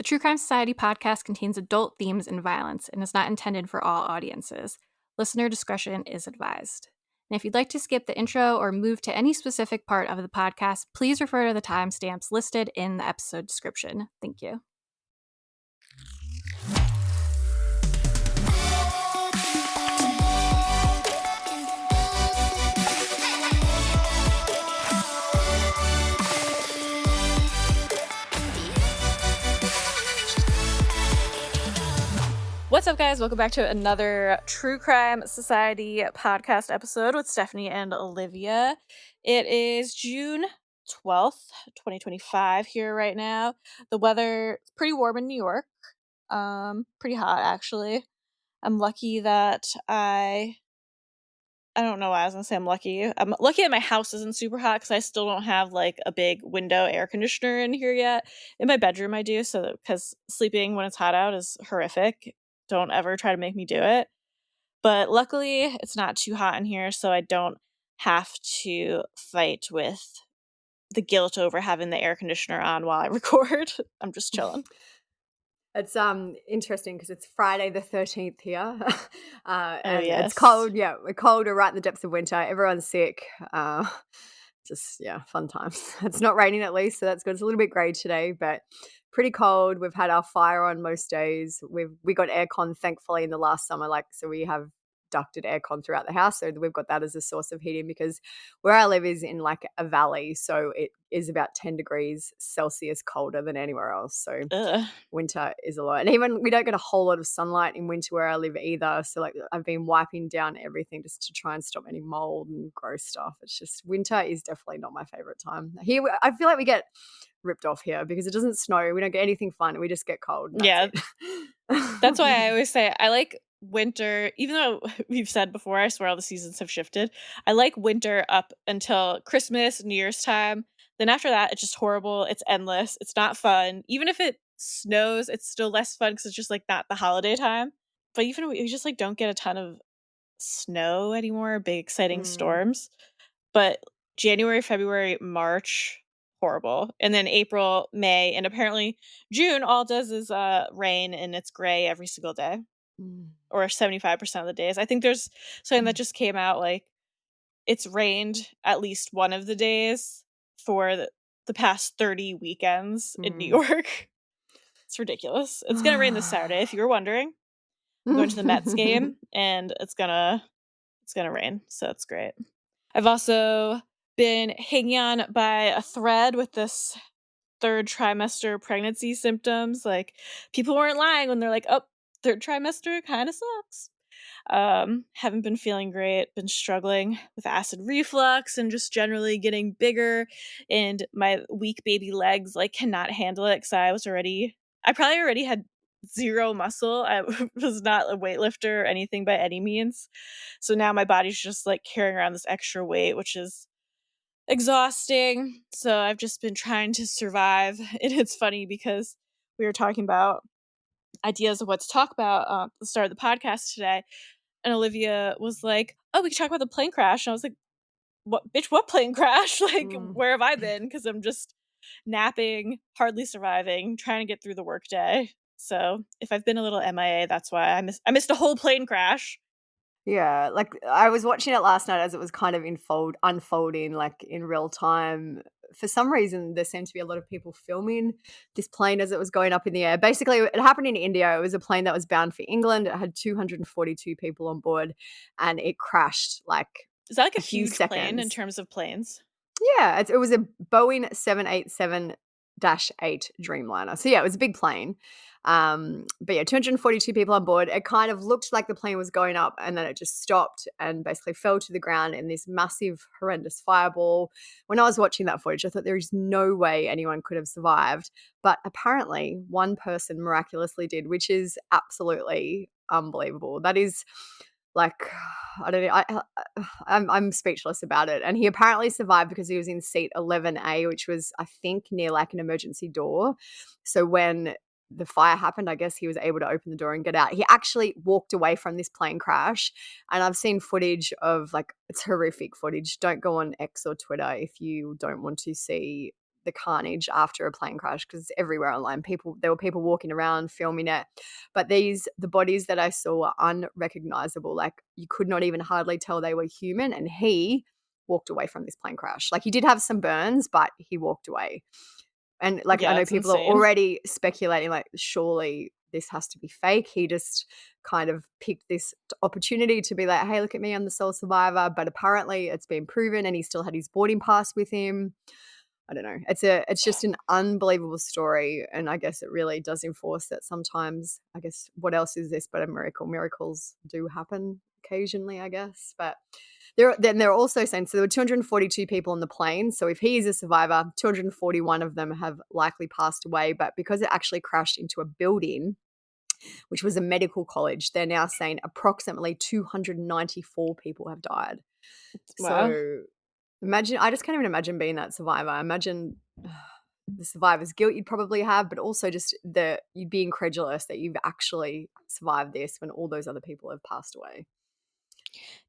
True Crime Society podcast contains adult themes and violence and is not intended for all audiences. Listener discretion is advised. And if you'd like to skip the intro or move to any specific part of the podcast, please refer to the timestamps listed in the episode description. Thank you. What's up, guys? Welcome back to another True Crime Society podcast episode with Stephanie and Olivia. It is June 12th, 2025 here right now. The weather is pretty warm in New York. Pretty hot, actually. I'm lucky that I don't know why I was going to say I'm lucky. I'm lucky that my house isn't super hot because I still don't have like a big window air conditioner in here yet. In my bedroom I do, so because sleeping when it's hot out is horrific. Don't ever try to make me do it. But luckily, it's not too hot in here, so I don't have to fight with the guilt over having the air conditioner on while I record. I'm just chilling. It's interesting because it's Friday the 13th here. And yes. It's cold. Yeah, we're cold. We're right in the depths of winter. Everyone's sick. Fun times. It's not raining at least, so that's good. It's a little bit grey today, but pretty cold. We've had our fire on most days. We got aircon thankfully in the last summer, so we have ducted aircon throughout the house, so we've got that as a source of heating because where I live is in like a valley, so it is about 10 degrees Celsius colder than anywhere else. So winter is a lot, and even we don't get a whole lot of sunlight in winter where I live either. So like I've been wiping down everything just to try and stop any mold and gross stuff. It's just winter is definitely not my favorite time. Here I feel like we get ripped off here because it doesn't snow. We don't get anything fun. We just get cold. Yeah. That's why I always say I like winter, even though we've said before, I swear all the seasons have shifted. I like winter up until Christmas, New Year's time. Then after that, it's just horrible. It's endless. It's not fun. Even if it snows, it's still less fun because it's just like not the holiday time. But even we just like don't get a ton of snow anymore, big exciting storms. But January, February, March, horrible. And then April, May, and apparently June, all it does is rain and it's gray every single day. Or 75% of the days. I think there's something that just came out, like it's rained at least one of the days for the past 30 weekends in New York. It's ridiculous. It's gonna rain this Saturday, if you were wondering. I'm going to the Mets game and it's gonna rain, so it's great. I've also been hanging on by a thread with this third trimester pregnancy symptoms. Like people weren't lying when they're like, oh, third trimester kind of sucks. Haven't been feeling great, been struggling with acid reflux and just generally getting bigger, and my weak baby legs like cannot handle it because I probably already had zero muscle. I was not a weightlifter or anything by any means. So now my body's just like carrying around this extra weight, which is exhausting. So I've just been trying to survive. And it's funny because we were talking about ideas of what to talk about at the start of the podcast today, and Olivia was like, oh, we could talk about the plane crash. And I was like, what plane crash? Like, where have I been? Because I'm just napping, hardly surviving, trying to get through the workday. So if I've been a little MIA, that's why I missed a whole plane crash. Yeah, like I was watching it last night as it was kind of unfolding like in real time. For some reason, there seemed to be a lot of people filming this plane as it was going up in the air. Basically, it happened in India. It was a plane that was bound for England. It had 242 people on board, and it crashed like Is that like a few huge seconds. plane in terms of planes? Yeah, it was a Boeing 787-8 Dreamliner. So yeah, it was a big plane. But yeah, 242 people on board. It kind of looked like the plane was going up and then it just stopped and basically fell to the ground in this massive, horrendous fireball. When I was watching that footage, I thought there is no way anyone could have survived. But apparently one person miraculously did, which is absolutely unbelievable. That is like, I don't know, I'm speechless about it. And he apparently survived because he was in seat 11A, which was, I think, near like an emergency door. So when the fire happened, I guess he was able to open the door and get out. He actually walked away from this plane crash, and I've seen footage of, like, it's horrific footage. Don't go on X or Twitter if you don't want to see the carnage after a plane crash because it's everywhere online. There were people walking around filming it, but the bodies that I saw were unrecognizable. Like you could not even hardly tell they were human. And he walked away from this plane crash. Like he did have some burns, but he walked away. And like I Yeah, know that's people are insane. already speculating, like surely this has to be fake. He just kind of picked this opportunity to be like, hey, look at me, I'm the sole survivor. But apparently it's been proven, and he still had his boarding pass with him. I don't know. It's just an unbelievable story, and I guess it really does enforce that sometimes, I guess, what else is this but a miracle? Miracles do happen occasionally, I guess. But they're also saying, so there were 242 people on the plane. So if he is a survivor, 241 of them have likely passed away. But because it actually crashed into a building, which was a medical college, they're now saying approximately 294 people have died. Wow. So imagine, I just can't even imagine being that survivor. Imagine the survivor's guilt you'd probably have, but also just you'd be incredulous that you've actually survived this when all those other people have passed away.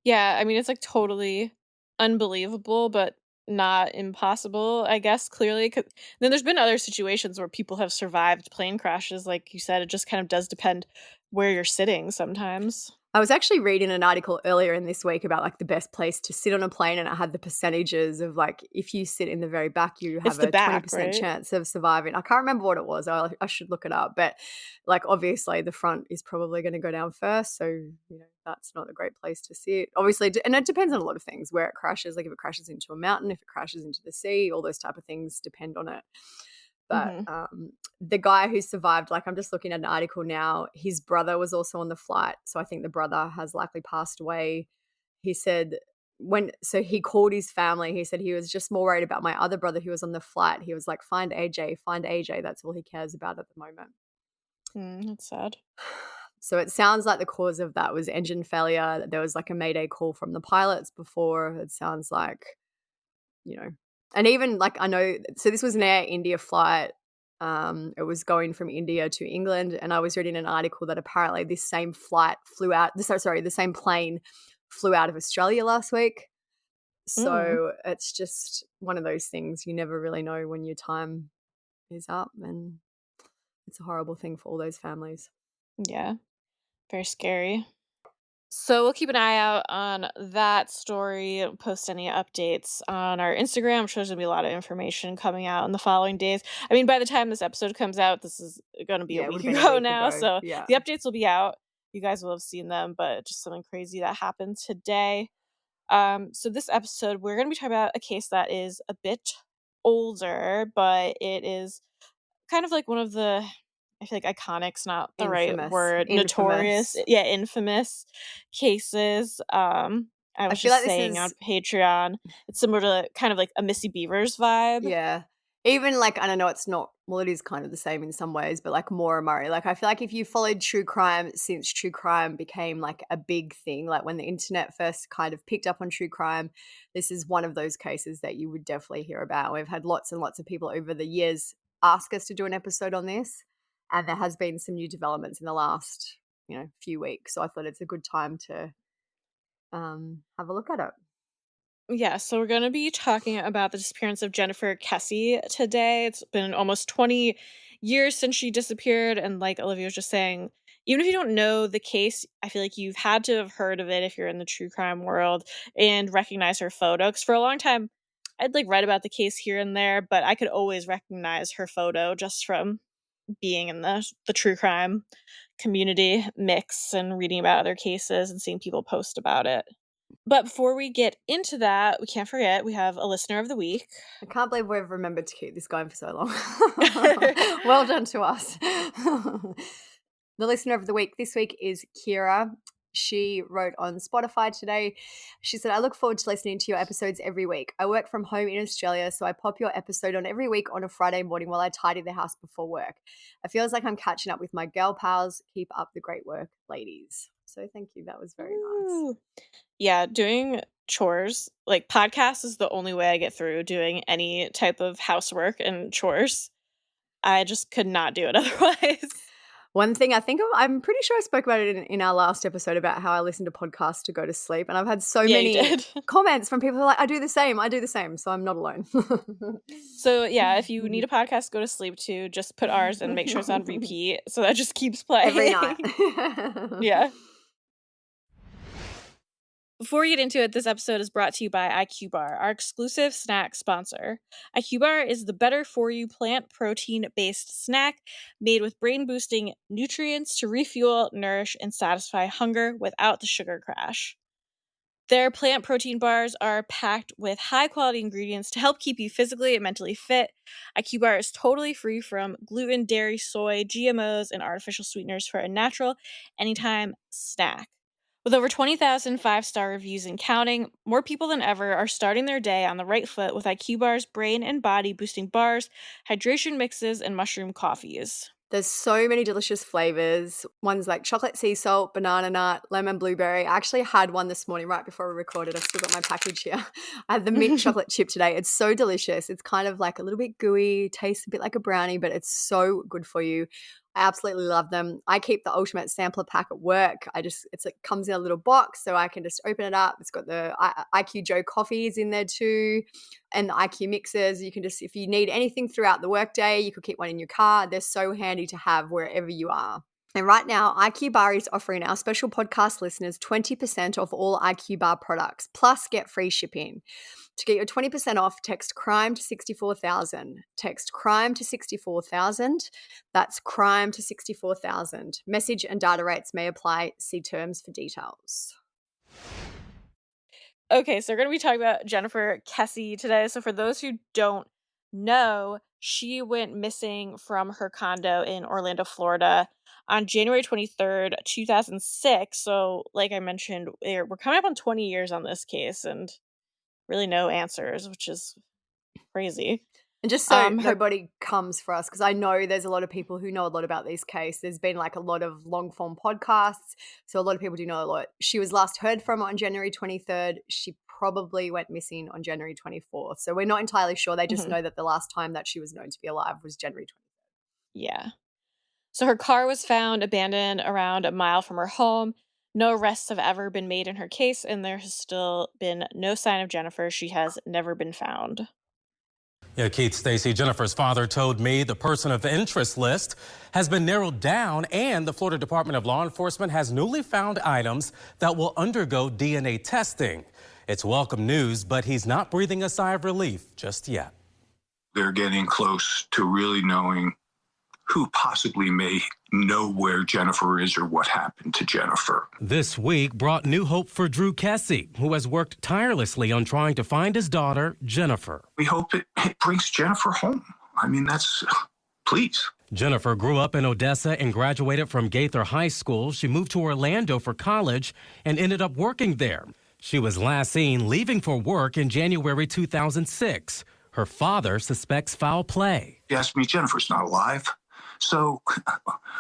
Yeah, I mean, it's, like, totally unbelievable, but not impossible, I guess, clearly. Then there's been other situations where people have survived plane crashes, like you said, it just kind of does depend where you're sitting sometimes. I was actually reading an article earlier in this week about like the best place to sit on a plane, and it had the percentages of like if you sit in the very back, you It's have the a back, 20% right? chance of surviving. I can't remember what it was. I should look it up. But like obviously the front is probably going to go down first. So, that's not a great place to sit. Obviously, and it depends on a lot of things where it crashes. Like if it crashes into a mountain, if it crashes into the sea, all those type of things depend on it. But Mhm. the guy who survived, like I'm just looking at an article now, his brother was also on the flight. So I think the brother has likely passed away. He said so he called his family. He said he was just more worried about my other brother who was on the flight. He was like, find AJ, find AJ. That's all he cares about at the moment. That's sad. So it sounds like the cause of that was engine failure. There was like a mayday call from the pilots before. It sounds like, you know, and even like I know, so this was an Air India flight. It was going from India to England, and I was reading an article that apparently this same flight flew out. Sorry, the same plane flew out of Australia last week. Mm, So it's just one of those things you never really know when your time is up, and it's a horrible thing for all those families. yeah, very scary. So we'll keep an eye out on that story, post any updates on our Instagram. I'm sure there's gonna be a lot of information coming out in the following days. I mean, by the time this episode comes out, this is gonna be a Yeah, it would week have been a ago week now. ago. So Yeah, the updates will be out. You guys will have seen them, but just something crazy that happened today. So this episode, we're gonna be talking about a case that is a bit older, but it is kind of like one of the I feel like iconic's not the right infamous, word, notorious, infamous. yeah, infamous cases. I I was feel just like this saying on is Patreon, it's similar to kind of like a Missy Beavers vibe. Yeah. Even like, I don't know, it's not, well, it is kind of the same in some ways, but like more Murray. Like, I feel like if you followed true crime since true crime became like a big thing, like when the internet first kind of picked up on true crime, this is one of those cases that you would definitely hear about. We've had lots and lots of people over the years ask us to do an episode on this, and there has been some new developments in the last, few weeks. So I thought it's a good time to have a look at it. Yeah, so we're going to be talking about the disappearance of Jennifer Kesse today. It's been almost 20 years since she disappeared. And like Olivia was just saying, even if you don't know the case, I feel like you've had to have heard of it if you're in the true crime world and recognize her photo. Because for a long time, I'd like read about the case here and there, but I could always recognize her photo just from being in the true crime community mix and reading about other cases and seeing people post about it. But before we get into that, we can't forget we have a listener of the week. I can't believe we've remembered to keep this going for so long. Well done to us. The listener of the week this week is Kira. She wrote on Spotify today. She said, I look forward to listening to your episodes every week. I work from home in Australia, so I pop your episode on every week on a Friday morning while I tidy the house before work. It feels like I'm catching up with my girl pals. Keep up the great work, ladies. So thank you. That was very nice. Ooh. Yeah, doing chores, like podcasts is the only way I get through doing any type of housework and chores. I just could not do it otherwise. One thing I'm pretty sure I spoke about it in our last episode about how I listen to podcasts to go to sleep, and I've had so Yeah, you many did. comments from people who are like, I do the same, so I'm not alone. So, yeah, if you need a podcast to go to sleep to, just put ours and make sure it's on repeat so that just keeps Every night. playing. Yeah. Before we get into it, this episode is brought to you by IQ Bar, our exclusive snack sponsor. IQ Bar is the better for you plant protein based snack made with brain boosting nutrients to refuel, nourish, and satisfy hunger without the sugar crash. Their plant protein bars are packed with high quality ingredients to help keep you physically and mentally fit. IQ Bar is totally free from gluten, dairy, soy, GMOs, and artificial sweeteners for a natural, anytime snack. With over 20,000 5-star reviews and counting, more people than ever are starting their day on the right foot with IQ Bar's brain and body boosting bars, hydration mixes, and mushroom coffees. There's so many delicious flavors. Ones like chocolate sea salt, banana nut, lemon blueberry. I actually had one this morning right before we recorded. I've still got my package here. I had the mint chocolate chip today. It's so delicious. It's kind of like a little bit gooey, tastes a bit like a brownie, but it's so good for you. I absolutely love them. I keep the ultimate sampler pack at work. It comes in a little box, so I can just open it up. It's got the IQ Joe coffees in there too, and the IQ mixers. You can just, if you need anything throughout the workday, you could keep one in your car. They're so handy to have wherever you are. And right now, IQ Bar is offering our special podcast listeners 20% off all IQ Bar products, plus get free shipping. To get your 20% off, text crime to 64,000. Text crime to 64,000. That's crime to 64,000. Message and data rates may apply. See terms for details. Okay, so we're going to be talking about Jennifer Kesse today. So for those who don't know, she went missing from her condo in Orlando, Florida on January 23rd, 2006. So like I mentioned, we're coming up on 20 years on this case and really no answers, which is crazy. And just so Her nobody comes for us, because I know there's a lot of people who know a lot about these cases. There's been like a lot of long form podcasts. So a lot of people do know a lot. She was last heard from on January 23rd. She probably went missing on January 24th. So we're not entirely sure. They just Mhm. know that the last time that she was known to be alive was January 23rd. Yeah. So her car was found abandoned around a mile from her home. No arrests have ever been made in her case, and there has still been no sign of Jennifer. She has never been found. Yeah, Keith, Stacy, Jennifer's father told me the person of interest list has been narrowed down and the Florida Department of Law Enforcement has newly found items that will undergo DNA testing. It's welcome news, but he's not breathing a sigh of relief just yet. They're getting close to really knowing who possibly may know where Jennifer is or what happened to Jennifer. This week brought new hope for Drew Kesse, who has worked tirelessly on trying to find his daughter, Jennifer. We hope it brings Jennifer home. I mean, please. Jennifer grew up in Odessa and graduated from Gaither High School. She moved to Orlando for college and ended up working there. She was last seen leaving for work in January 2006. Her father suspects foul play. He asked me, Jennifer's not alive. So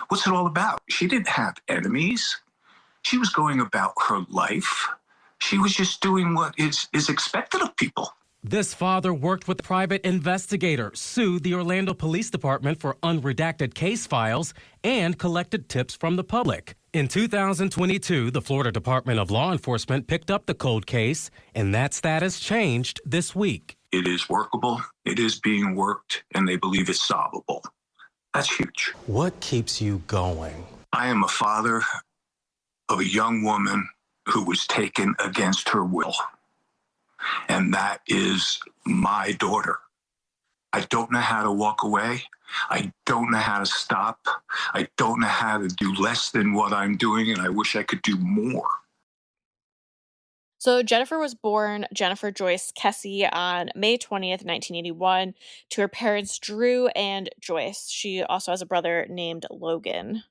what's it all about? She didn't have enemies. She was going about her life. She was just doing what is expected of people. This father worked with private investigators, sued the Orlando Police Department for unredacted case files, and collected tips from the public. In 2022, the Florida Department of Law Enforcement picked up the cold case, and that status changed this week. It is workable, it is being worked, and they believe it's solvable. That's huge. What keeps you going? I am a father of a young woman who was taken against her will. And that is my daughter. I don't know how to walk away. I don't know how to stop. I don't know how to do less than what I'm doing, and I wish I could do more. So Jennifer was born Jennifer Joyce Kesse on May 20th, 1981, to her parents Drew and Joyce. She also has a brother named Logan.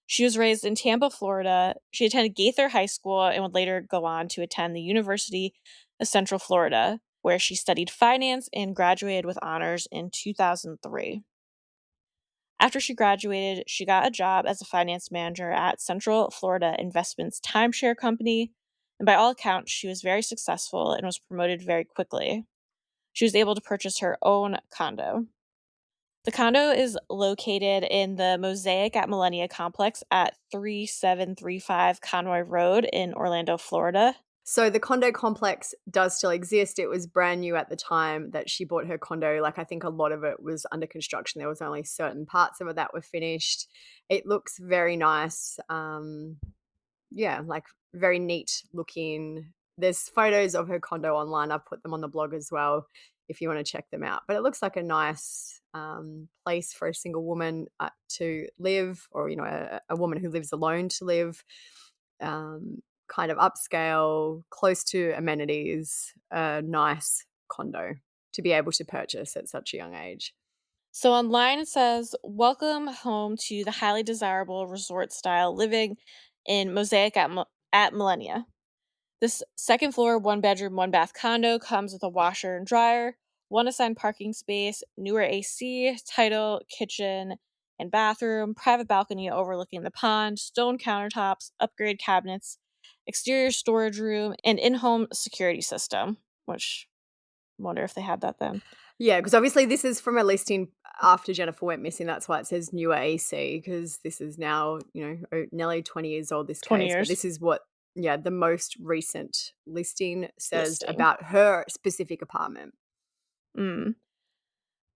She was raised in Tampa, Florida. She attended Gaither High School and would later go on to attend the University of Central Florida, where she studied finance and graduated with honors in 2003. After she graduated, she got a job as a finance manager at Central Florida Investments Timeshare Company, and by all accounts, she was very successful and was promoted very quickly. She was able to purchase her own condo. The condo is located in the Mosaic at Millennia complex at 3735 Conroy Road in Orlando, Florida. So the condo complex does still exist. It was brand new at the time that she bought her condo. Like, I think a lot of it was under construction. There was only certain parts of it that were finished. It looks very nice. Yeah, like very neat looking. There's photos of her condo online. I've put them on the blog as well if you want to check them out. But it looks like a nice place for a single woman to live, or a woman who lives alone to live. Kind of upscale, close to amenities, a nice condo to be able to purchase at such a young age. So online it says, "Welcome home to the highly desirable resort style living in Mosaic at Millennia. This second floor, one bedroom, one bath condo comes with a washer and dryer, one assigned parking space, newer AC, title, kitchen, and bathroom, private balcony overlooking the pond, stone countertops, upgrade cabinets, exterior storage room, and in-home security system," which I wonder if they had that then. Yeah, because obviously this is from a listing after Jennifer went missing. That's why it says newer AC, because this is now, nearly 20 years old, this 20 case. But years. this is what, yeah, the most recent listing says Listing. about her specific apartment. Mm.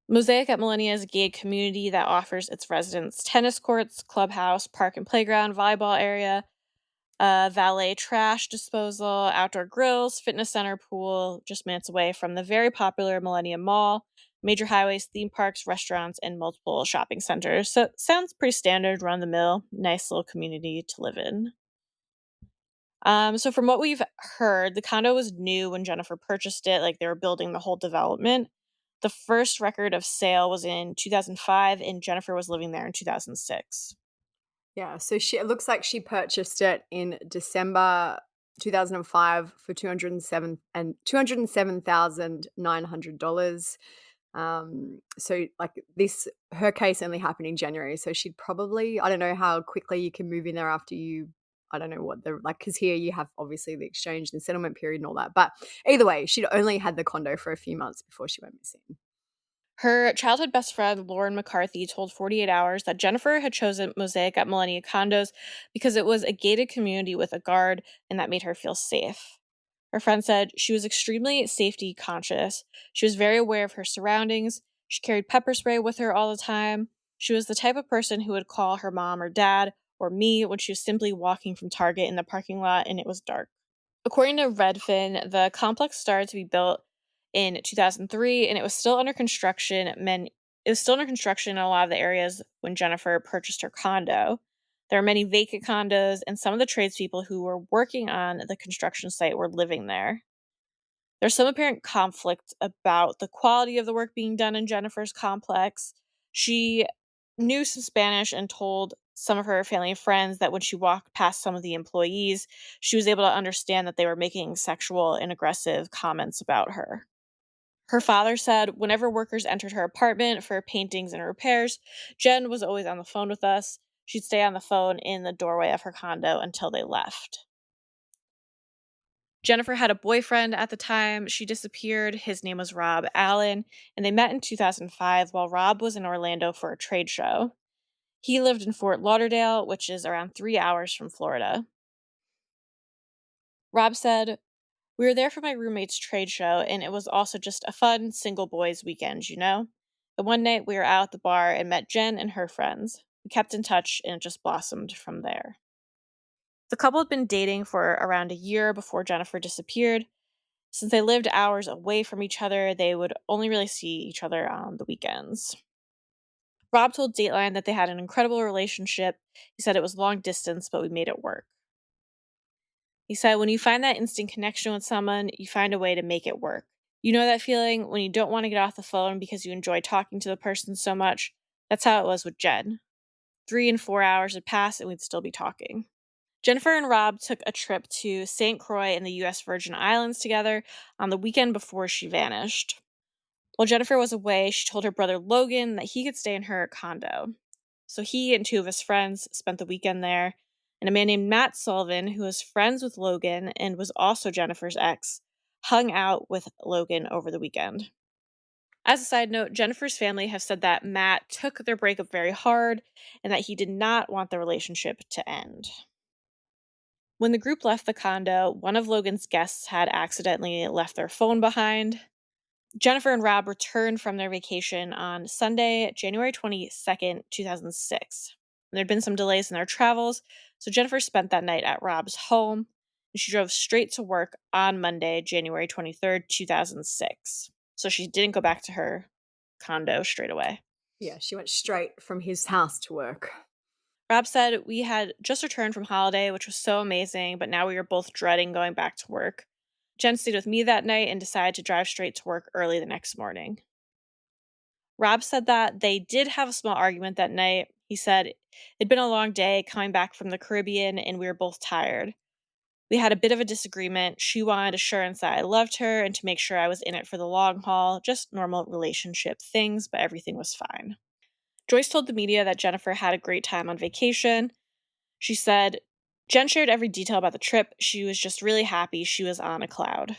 Mosaic at Millennia is a gated community that offers its residents tennis courts, clubhouse, park and playground, volleyball area, valet trash disposal, outdoor grills, fitness center, pool, just minutes away from the very popular Millennium Mall, major highways, theme parks, restaurants, and multiple shopping centers. So it sounds pretty standard, run the mill, nice little community to live in. So from what we've heard, the condo was new when Jennifer purchased it, like they were building the whole development. The first record of sale was in 2005, and Jennifer was living there in 2006. Yeah, so it looks like she purchased it in December 2005 for 207,900 dollars. So like this, her case only happened in January. So she'd probably, I don't know how quickly you can move in there after you, I don't know what the, like, because here you have obviously the exchange and settlement period and all that. But either way, she'd only had the condo for a few months before she went missing. Her childhood best friend, Lauren McCarthy, told 48 Hours that Jennifer had chosen Mosaic at Millennia Condos because it was a gated community with a guard and that made her feel safe. Her friend said she was extremely safety conscious. She was very aware of her surroundings. She carried pepper spray with her all the time. She was the type of person who would call her mom or dad or me when she was simply walking from Target in the parking lot and it was dark. According to Redfin, the complex started to be built in 2003 and it was still under construction. It was still under construction in a lot of the areas when Jennifer purchased her condo. There are many vacant condos, and some of the tradespeople who were working on the construction site were living there. There's some apparent conflict about the quality of the work being done in Jennifer's complex. She knew some Spanish and told some of her family and friends that when she walked past some of the employees, she was able to understand that they were making sexual and aggressive comments about her. Her father said whenever workers entered her apartment for paintings and repairs, Jen was always on the phone with us. She'd stay on the phone in the doorway of her condo until they left. Jennifer had a boyfriend at the time she disappeared. His name was Rob Allen, and they met in 2005 while Rob was in Orlando for a trade show. He lived in Fort Lauderdale, which is around 3 hours from Florida. Rob said, "We were there for my roommate's trade show, and it was also just a fun single boys' weekend, you know? And one night we were out at the bar and met Jen and her friends. We kept in touch, and it just blossomed from there." The couple had been dating for around a year before Jennifer disappeared. Since they lived hours away from each other, they would only really see each other on the weekends. Rob told Dateline that they had an incredible relationship. He said it was long distance, but we made it work. He said, "When you find that instant connection with someone, you find a way to make it work. You know that feeling when you don't want to get off the phone because you enjoy talking to the person so much? That's how it was with Jen. 3 and 4 hours would pass and we'd still be talking." Jennifer and Rob took a trip to St. Croix in the U.S. Virgin Islands together on the weekend before she vanished. While Jennifer was away, she told her brother Logan that he could stay in her condo. So he and two of his friends spent the weekend there, and a man named Matt Sullivan, who was friends with Logan and was also Jennifer's ex, hung out with Logan over the weekend. As a side note, Jennifer's family have said that Matt took their breakup very hard and that he did not want the relationship to end. When the group left the condo, one of Logan's guests had accidentally left their phone behind. Jennifer and Rob returned from their vacation on Sunday, January 22nd, 2006. There'd been some delays in their travels, so Jennifer spent that night at Rob's home, and she drove straight to work on Monday, January 23rd, 2006. So she didn't go back to her condo straight away. Yeah, she went straight from his house to work. Rob said, "We had just returned from holiday, which was so amazing, but now we were both dreading going back to work. Jen stayed with me that night and decided to drive straight to work early the next morning." Rob said that they did have a small argument that night. He said, "It'd been a long day coming back from the Caribbean, and we were both tired. We had a bit of a disagreement. She wanted assurance that I loved her and to make sure I was in it for the long haul, just normal relationship things, but everything was fine." Joyce told the media that Jennifer had a great time on vacation. She said, "Jen shared every detail about the trip. She was just really happy she was on a cloud."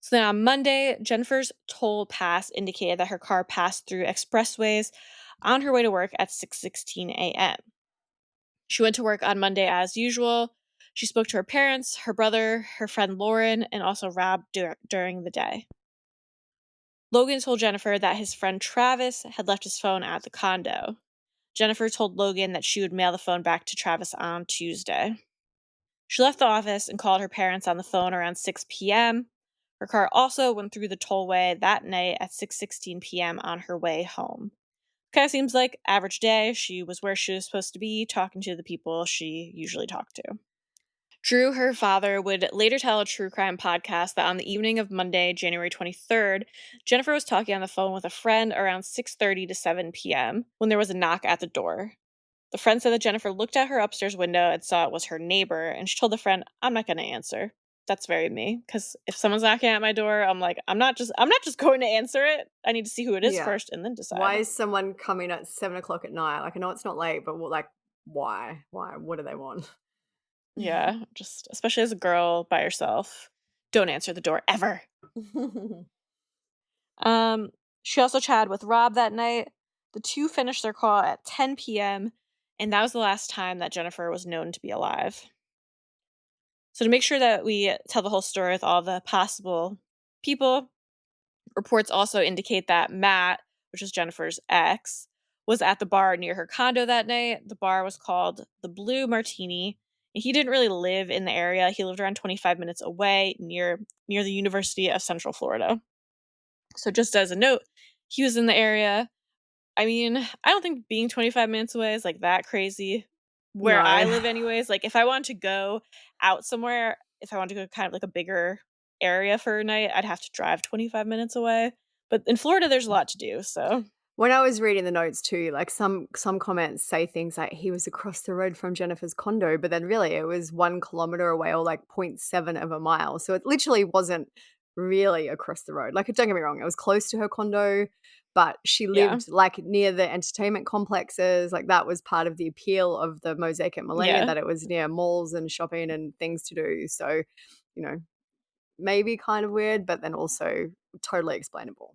So then on Monday, Jennifer's toll pass indicated that her car passed through expressways on her way to work at 6:16 a.m. She went to work on Monday as usual. She spoke to her parents, her brother, her friend Lauren, and also Rob during the day. Logan told Jennifer that his friend Travis had left his phone at the condo. Jennifer told Logan that she would mail the phone back to Travis on Tuesday. She left the office and called her parents on the phone around 6 p.m. Her car also went through the tollway that night at 6:16 p.m. on her way home. Kind of seems like average day. She was where she was supposed to be, talking to the people she usually talked to. Drew, her father, would later tell a true crime podcast that on the evening of Monday, January 23rd, Jennifer was talking on the phone with a friend around 6:30 to 7 p.m. when there was a knock at the door. The friend said that Jennifer looked at her upstairs window and saw it was her neighbor, and she told the friend, "I'm not going to answer." That's very me, because if someone's knocking at my door, I'm like, I'm not just going to answer it. I need to see who it is Yeah. first and then decide. Why is someone coming at 7 o'clock at night? Like, I know it's not late, but like, why? Why? What do they want? Yeah, just especially as a girl by yourself, don't answer the door ever. She also chatted with Rob that night. The two finished their call at 10 p.m., and that was the last time that Jennifer was known to be alive. So to make sure that we tell the whole story with all the possible people, reports also indicate that Matt, which is Jennifer's ex, was at the bar near her condo that night. The bar was called the Blue Martini. And he didn't really live in the area. He lived around 25 minutes away near the University of Central Florida. So just as a note, he was in the area. I mean, I don't think being 25 minutes away is like that crazy. Where I No. live anyways, like if I want to go out somewhere, if I want to go kind of like a bigger area for a night, I'd have to drive 25 minutes away. But in Florida there's a lot to do, so When I was reading the notes too, like some comments say things like he was across the road from Jennifer's condo, but then really it was 1 kilometer away or like 0.7 of a mile. So it literally wasn't really across the road. Like, don't get me wrong, it was close to her condo, but she yeah. lived like near the entertainment complexes. Like that was part of the appeal of the Mosaic at Millennia, Yeah. that it was near malls and shopping and things to do. So, maybe kind of weird, but then also totally explainable.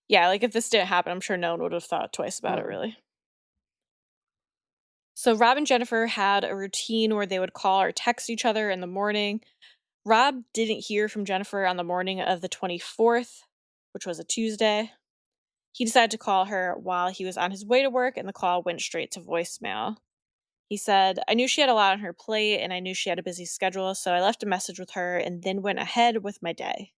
Yeah, like if this didn't happen, I'm sure no one would have thought twice about it really. So Rob and Jennifer had a routine where they would call or text each other in the morning. Rob didn't hear from Jennifer on the morning of the 24th, which was a Tuesday. He decided to call her while he was on his way to work, and the call went straight to voicemail. He said, "I knew she had a lot on her plate, and I knew she had a busy schedule, so I left a message with her and then went ahead with my day."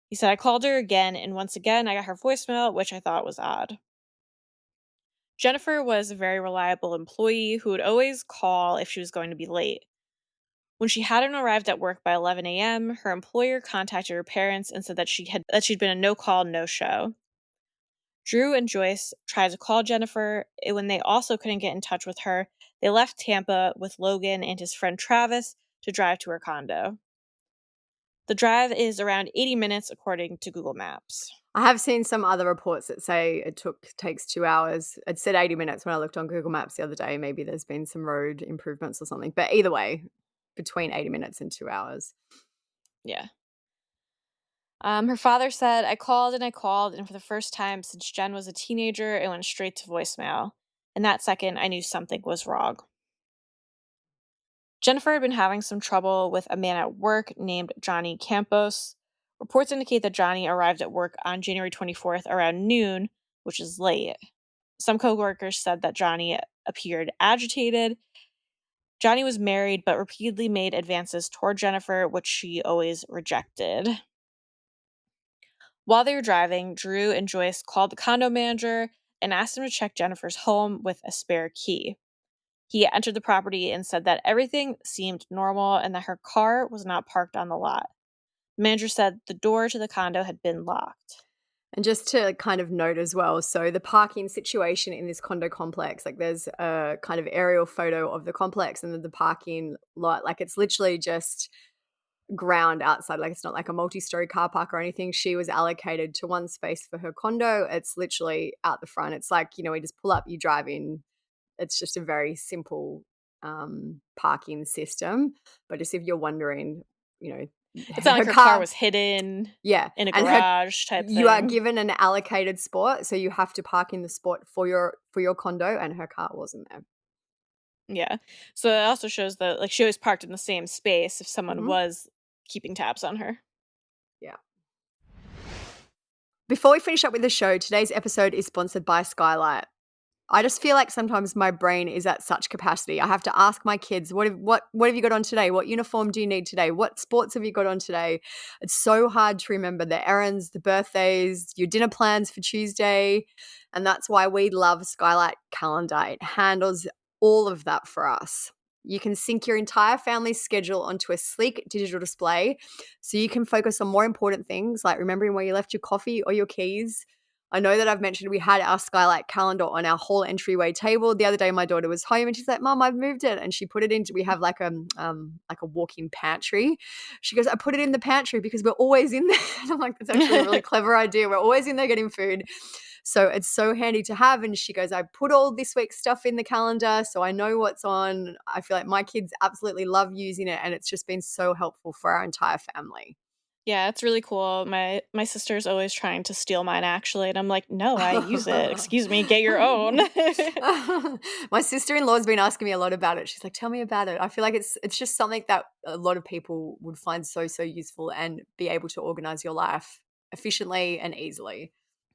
He said, "I called her again, and once again, I got her voicemail, which I thought was odd." Jennifer was a very reliable employee who would always call if she was going to be late. When she hadn't arrived at work by 11 a.m., her employer contacted her parents and said that she'd been a no-call, no-show. Drew and Joyce tried to call Jennifer, and when they also couldn't get in touch with her, they left Tampa with Logan and his friend Travis to drive to her condo. The drive is around 80 minutes according to Google Maps. I have seen some other reports that say it takes 2 hours. It said 80 minutes when I looked on Google Maps the other day. Maybe there's been some road improvements or something. But either way, between 80 minutes and 2 hours. Yeah. Her father said, I called and I called, and for the first time since Jen was a teenager, it went straight to voicemail. In that second, I knew something was wrong. Jennifer had been having some trouble with a man at work named Johnny Campos. Reports indicate that Johnny arrived at work on January 24th around noon, which is late. Some coworkers said that Johnny appeared agitated. Johnny was married but repeatedly made advances toward Jennifer, which she always rejected. While they were driving, Drew and Joyce called the condo manager and asked him to check Jennifer's home with a spare key. He entered the property and said that everything seemed normal and that her car was not parked on the lot. The manager said the door to the condo had been locked. And just to kind of note as well, so the parking situation in this condo complex, like there's a kind of aerial photo of the complex and then the parking lot, like it's literally just ground outside, like it's not like a multi-story car park or anything. She was allocated to one space for her condo. It's literally out the front. It's like, we just pull up, you drive in. It's just a very simple parking system. But just if you're wondering, you know, It's not like her her car car, was hidden yeah, in a and her garage type you are thing. given an allocated spot, so you have to park in the spot for your condo, and her car wasn't there. Yeah. So it also shows that like she always parked in the same space if someone Mhm. was keeping tabs on her. Yeah. Before we finish up with the show, today's episode is sponsored by Skylight. I just feel like sometimes my brain is at such capacity. I have to ask my kids, what have you got on today? What uniform do you need today? What sports have you got on today? It's so hard to remember the errands, the birthdays, your dinner plans for Tuesday. And that's why we love Skylight Calendar. It handles all of that for us. You can sync your entire family's schedule onto a sleek digital display so you can focus on more important things like remembering where you left your coffee or your keys. I know that I've mentioned we had our Skylight calendar on our hall entryway table. The other day, my daughter was home and she's like, "Mom, I've moved it," and she put it into. We have like a walk-in pantry. She goes, "I put it in the pantry because we're always in there." And I'm like, "That's actually a really clever idea. We're always in there getting food, so it's so handy to have." And she goes, "I put all this week's stuff in the calendar, so I know what's on." I feel like my kids absolutely love using it, and it's just been so helpful for our entire family. Yeah, it's really cool. My sister's always trying to steal mine actually, and I'm like, "No, I use it. Excuse me, get your own." My sister-in-law's been asking me a lot about it. She's like, "Tell me about it." I feel like it's just something that a lot of people would find so useful and be able to organize your life efficiently and easily.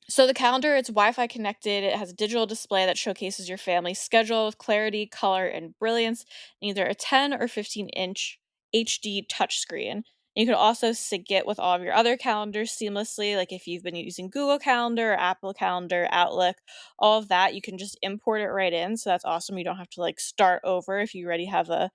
So the calendar, it's Wi-Fi connected. It has a digital display that showcases your family's schedule with clarity, color, and brilliance in either a 10 or 15-inch HD touchscreen. You can also sync it with all of your other calendars seamlessly, like if you've been using Google Calendar, Apple Calendar, Outlook, all of that, you can just import it right in. So that's awesome. You don't have to like start over if you already have a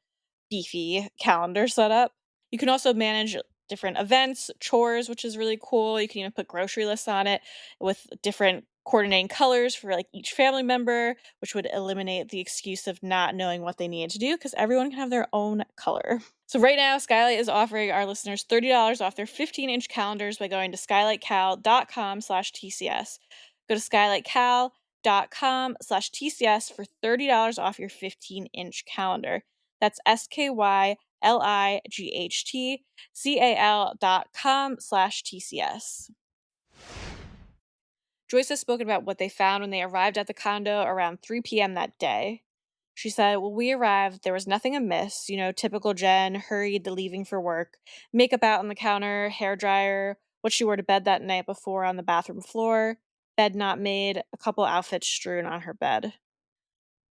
beefy calendar set up. You can also manage different events, chores, which is really cool. You can even put grocery lists on it with different coordinating colors for like each family member, which would eliminate the excuse of not knowing what they needed to do because everyone can have their own color. So right now, Skylight is offering our listeners $30 off their 15-inch calendars by going to skylightcal.com/TCS. Go to skylightcal.com/TCS for $30 off your 15-inch calendar. That's skylightcal.com/TCS. Joyce has spoken about what they found when they arrived at the condo around 3 p.m. that day. She said, "When we arrived, there was nothing amiss. Typical Jen, hurried to leaving for work. Makeup out on the counter, hair dryer, what she wore to bed that night before on the bathroom floor, bed not made, a couple outfits strewn on her bed.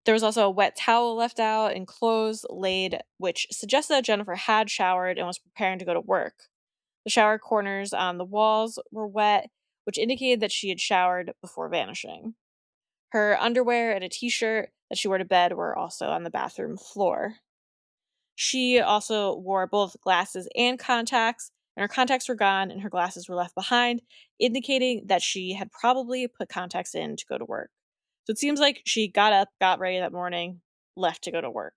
There was also a wet towel left out and clothes laid, which suggested that Jennifer had showered and was preparing to go to work. The shower corners on the walls were wet, which indicated that she had showered before vanishing. Her underwear and a t-shirt that she wore to bed were also on the bathroom floor. She also wore both glasses and contacts, and her contacts were gone and her glasses were left behind, indicating that she had probably put contacts in to go to work. So it seems like she got up, got ready that morning, left to go to work.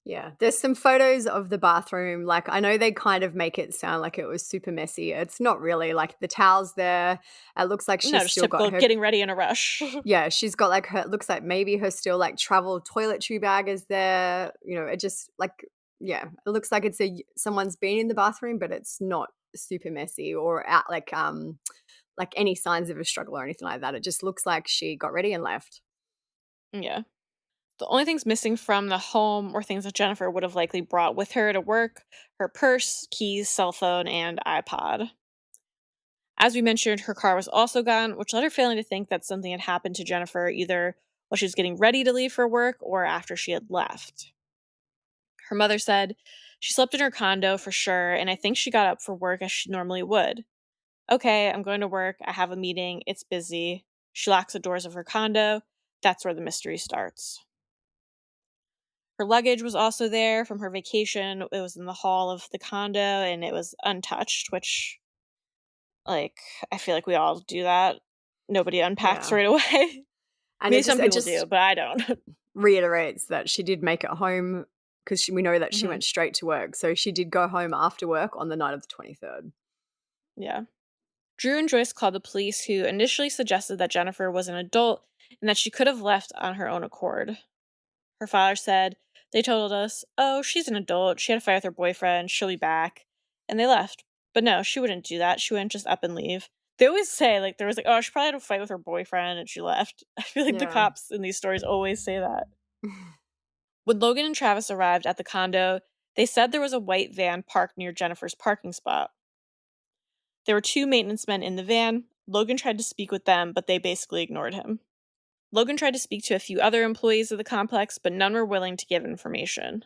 Yeah, there's some photos of the bathroom. Like, I know they kind of make it sound like it was super messy. It's not really. Like, the towel's there. It looks like No, she's just still got typical her. getting ready in a rush. Yeah, she's got like her. It looks like maybe her still like travel toiletry bag is there. It just like, yeah, it looks like someone's been in the bathroom, but it's not super messy or out like any signs of a struggle or anything like that. It just looks like she got ready and left. Yeah. The only things missing from the home were things that Jennifer would have likely brought with her to work: her purse, keys, cell phone, and iPod. As we mentioned, her car was also gone, which led her failing to think that something had happened to Jennifer either while she was getting ready to leave for work or after she had left. Her mother said she slept in her condo for sure, and I think she got up for work as she normally would. Okay, I'm going to work. I have a meeting. It's busy. She locks the doors of her condo. That's where the mystery starts. Her luggage was also there from her vacation. It was in the hall of the condo and it was untouched, which, like, I feel like we all do that. Nobody unpacks Yeah. right away. And Maybe it just some it people do, just but I don't. reiterates that she did make it home because we know that she hmm went straight to work. So she did go home after work on the night of the 23rd. Yeah. Drew and Joyce called the police, who initially suggested that Jennifer was an adult and that she could have left on her own accord. Her father said, "They told us, oh, she's an adult. She had a fight with her boyfriend. She'll be back." And they left. But no, she wouldn't do that. She wouldn't just up and leave. They always say, like, there was like, oh, she probably had a fight with her boyfriend and she left. I feel like the Yeah. cops in these stories always say that. When Logan and Travis arrived at the condo, they said there was a white van parked near Jennifer's parking spot. There were two maintenance men in the van. Logan tried to speak with them, but they basically ignored him. Logan tried to speak to a few other employees of the complex, but none were willing to give information.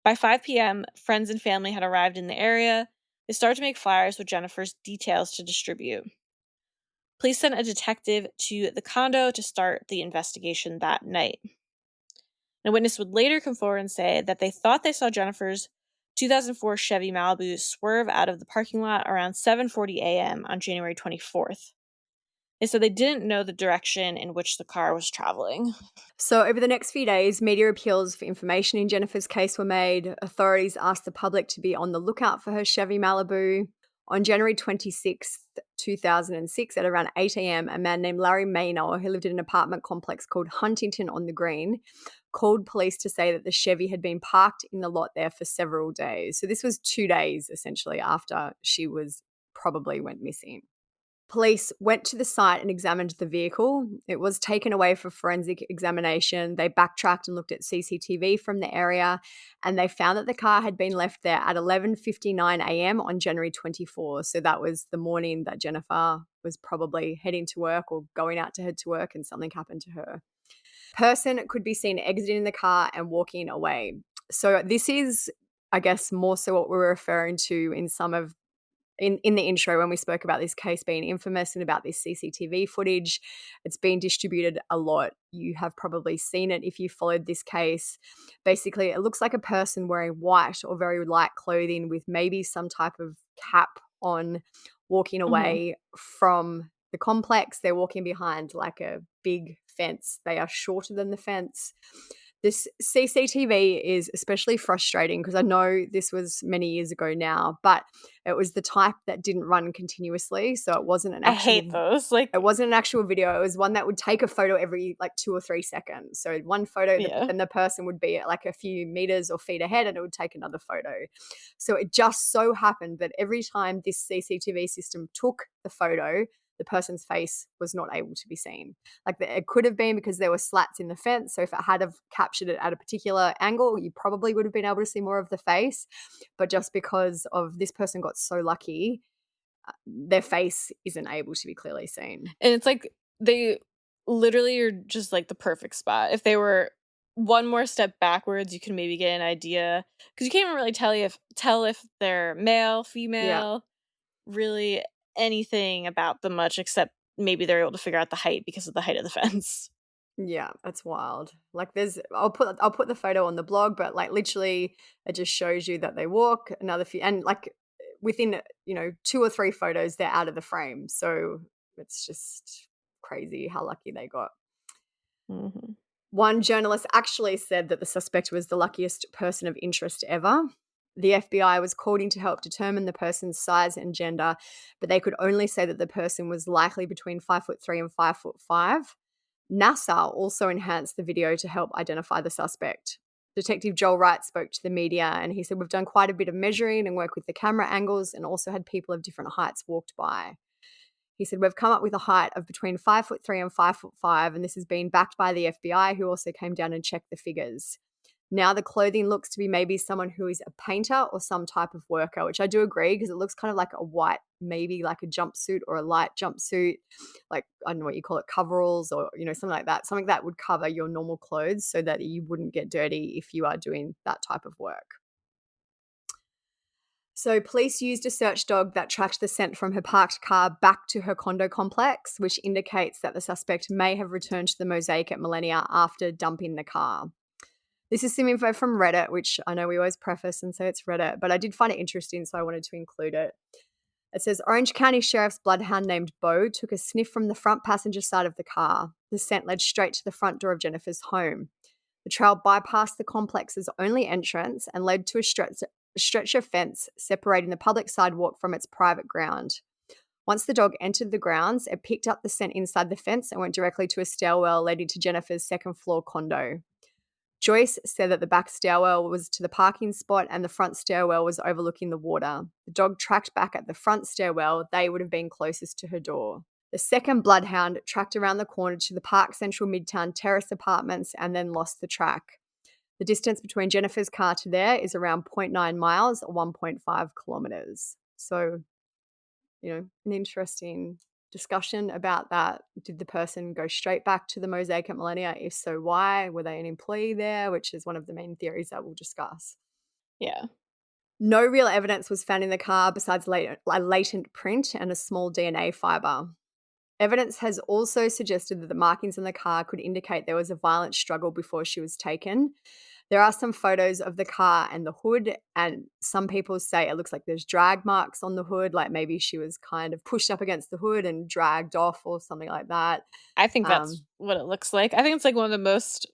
By 5 p.m., friends and family had arrived in the area. They started to make flyers with Jennifer's details to distribute. Police sent a detective to the condo to start the investigation that night. A witness would later come forward and say that they thought they saw Jennifer's 2004 Chevy Malibu swerve out of the parking lot around 7:40 a.m. on January 24th. They said they didn't know the direction in which the car was traveling. So, over the next few days, media appeals for information in Jennifer's case were made. Authorities asked the public to be on the lookout for her Chevy Malibu. On January 26th, 2006, at around 8 a.m., a man named Larry Maynor, who lived in an apartment complex called Huntington on the Green, called police to say that the Chevy had been parked in the lot there for several days. So, this was 2 days essentially after she was probably went missing. Police went to the site and examined the vehicle. It was taken away for forensic examination. They backtracked and looked at CCTV from the area, and they found that the car had been left there at 11:59 a.m. on January 24. So that was the morning that Jennifer was probably heading to work or going out to head to work, and something happened to her. Person could be seen exiting the car and walking away. So this is, I guess, more so what we're referring to in some of in the intro when we spoke about this case being infamous and about this CCTV footage. It's been distributed a lot. You have probably seen it if you followed this case. Basically, it looks like a person wearing white or very light clothing with maybe some type of cap on, walking hmm away from the complex. They're walking behind like a big fence. They are shorter than the fence. This CCTV is especially frustrating because I know this was many years ago now, but it was the type that didn't run continuously. So it wasn't an I hate actual those. it wasn't an actual video. It was one that would take a photo every like 2 or 3 seconds. So one photo, Yeah. then the person would be at like a few meters or feet ahead and it would take another photo. So it just so happened that every time this CCTV system took the photo, the person's face was not able to be seen. Like it could have been because there were slats in the fence. So if it had have captured it at a particular angle, you probably would have been able to see more of the face. But just because of this person got so lucky, their face isn't able to be clearly seen. And it's like they literally are just like the perfect spot. If they were one more step backwards, you can maybe get an idea, because you can't even really tell if they're male, Yeah. female, really anything about them much, except maybe they're able to figure out the height because of the height of the fence. Yeah, that's wild. Like I'll put the photo on the blog, but like literally it just shows you that they walk another few and like within, 2 or 3 photos they're out of the frame. So it's just crazy how lucky they got. hmm One journalist actually said that the suspect was the luckiest person of interest ever. The FBI was called in to help determine the person's size and gender, but they could only say that the person was likely between 5'3" and 5'5". NASA also enhanced the video to help identify the suspect. Detective Joel Wright spoke to the media and he said, "We've done quite a bit of measuring and work with the camera angles and also had people of different heights walked by." He said, "We've come up with a height of between 5'3" and 5'5", and this has been backed by the FBI, who also came down and checked the figures. Now the clothing looks to be maybe someone who is a painter or some type of worker," which I do agree, because it looks kind of like a white, maybe like a jumpsuit or a light jumpsuit, like, I don't know what you call it, coveralls or, something like that. Something that would cover your normal clothes so that you wouldn't get dirty if you are doing that type of work. So police used a search dog that tracked the scent from her parked car back to her condo complex, which indicates that the suspect may have returned to the Mosaic at Millennia after dumping the car. This is some info from Reddit, which I know we always preface and say it's Reddit, but I did find it interesting, so I wanted to include it. It says, Orange County Sheriff's bloodhound named Bo took a sniff from the front passenger side of the car. The scent led straight to the front door of Jennifer's home. The trail bypassed the complex's only entrance and led to a stretch of fence separating the public sidewalk from its private ground. Once the dog entered the grounds, it picked up the scent inside the fence and went directly to a stairwell leading to Jennifer's second-floor condo. Joyce said that the back stairwell was to the parking spot and the front stairwell was overlooking the water. The dog tracked back at the front stairwell. They would have been closest to her door. The second bloodhound tracked around the corner to the Park Central Midtown Terrace apartments and then lost the track. The distance between Jennifer's car to there is around 0.9 miles or 1.5 kilometers. So, an interesting discussion about that. Did the person go straight back to the Mosaic at Millennia? If so, why? Were they an employee there? Which is one of the main theories that we'll discuss. Yeah. No real evidence was found in the car besides a latent print and a small DNA fiber. Evidence has also suggested that the markings on the car could indicate there was a violent struggle before she was taken. There are some photos of the car and the hood, and some people say it looks like there's drag marks on the hood, like maybe she was kind of pushed up against the hood and dragged off or something like that. I think that's what it looks like. I think it's like one of the most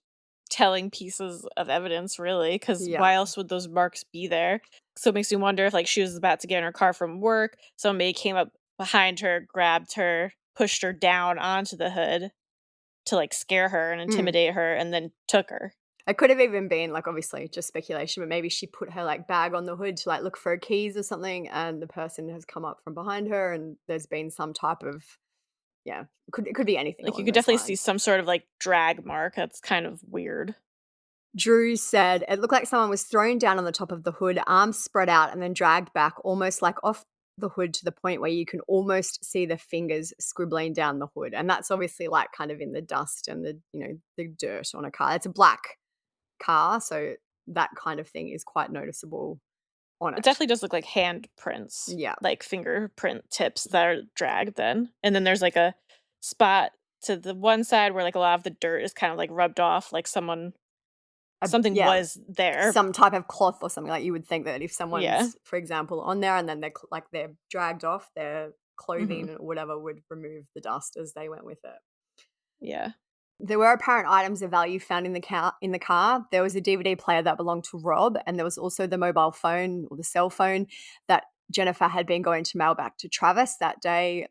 telling pieces of evidence, really, because Yeah. why else would those marks be there? So it makes me wonder if like she was about to get in her car from work, somebody came up behind her, grabbed her, pushed her down onto the hood to like scare her and intimidate her, and then took her. It could have even been, like, obviously just speculation, but maybe she put her, like, bag on the hood to, like, look for her keys or something, and the person has come up from behind her, and there's been some type of, it could be anything Like you along could those definitely see lines. some sort of like drag mark. That's kind of weird. Drew said it looked like someone was thrown down on the top of the hood, arms spread out, and then dragged back almost like off the hood to the point where you can almost see the fingers scribbling down the hood. And that's obviously like kind of in the dust and the dirt on a car. It's a black car, so that kind of thing is quite noticeable on It it. definitely does look like handprints. Yeah. Like fingerprint tips that are dragged then. And then there's like a spot to the one side where like a lot of the dirt is kind of like rubbed off, like something Yeah, was there. some type of cloth or something. Like you would think that if Yeah. someone's, for example, on there and then they're dragged off, their clothing Mhm. or whatever would remove the dust as they went with it. Yeah. There were apparent items of value found in the car. There was a DVD player that belonged to Rob, and there was also the mobile phone or the cell phone that Jennifer had been going to mail back to Travis that day.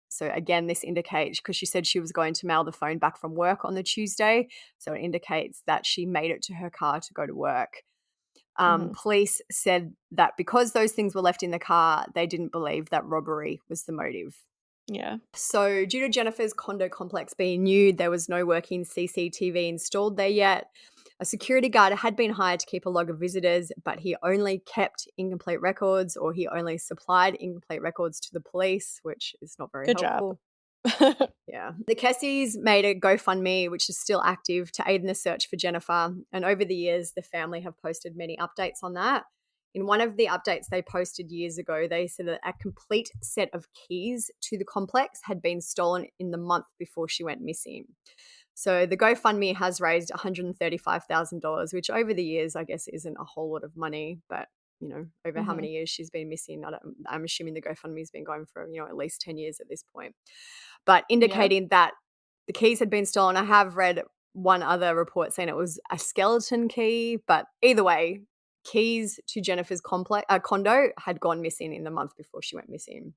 So again, this indicates, because she said she was going to mail the phone back from work on the Tuesday, so it indicates that she made it to her car to go to work. Mhm. Police said that because those things were left in the car, they didn't believe that robbery was the motive. Yeah. So due to Jennifer's condo complex being new, there was no working CCTV installed there yet. A security guard had been hired to keep a log of visitors, but he only kept incomplete records, or he only supplied incomplete records to the police, which is not very Good helpful. job. Yeah. The Kesses made a GoFundMe, which is still active, to aid in the search for Jennifer. And over the years, the family have posted many updates on that. In one of the updates they posted years ago, they said that a complete set of keys to the complex had been stolen in the month before she went missing. So the GoFundMe has raised $135,000, which over the years, I guess, isn't a whole lot of money, but over how Mhm. many years she's been missing, I'm assuming the GoFundMe's been going for at least 10 years at this point. But indicating that the keys had been stolen. I have read one other report saying it was a skeleton key, but either way, keys to Jennifer's condo had gone missing in the month before she went missing.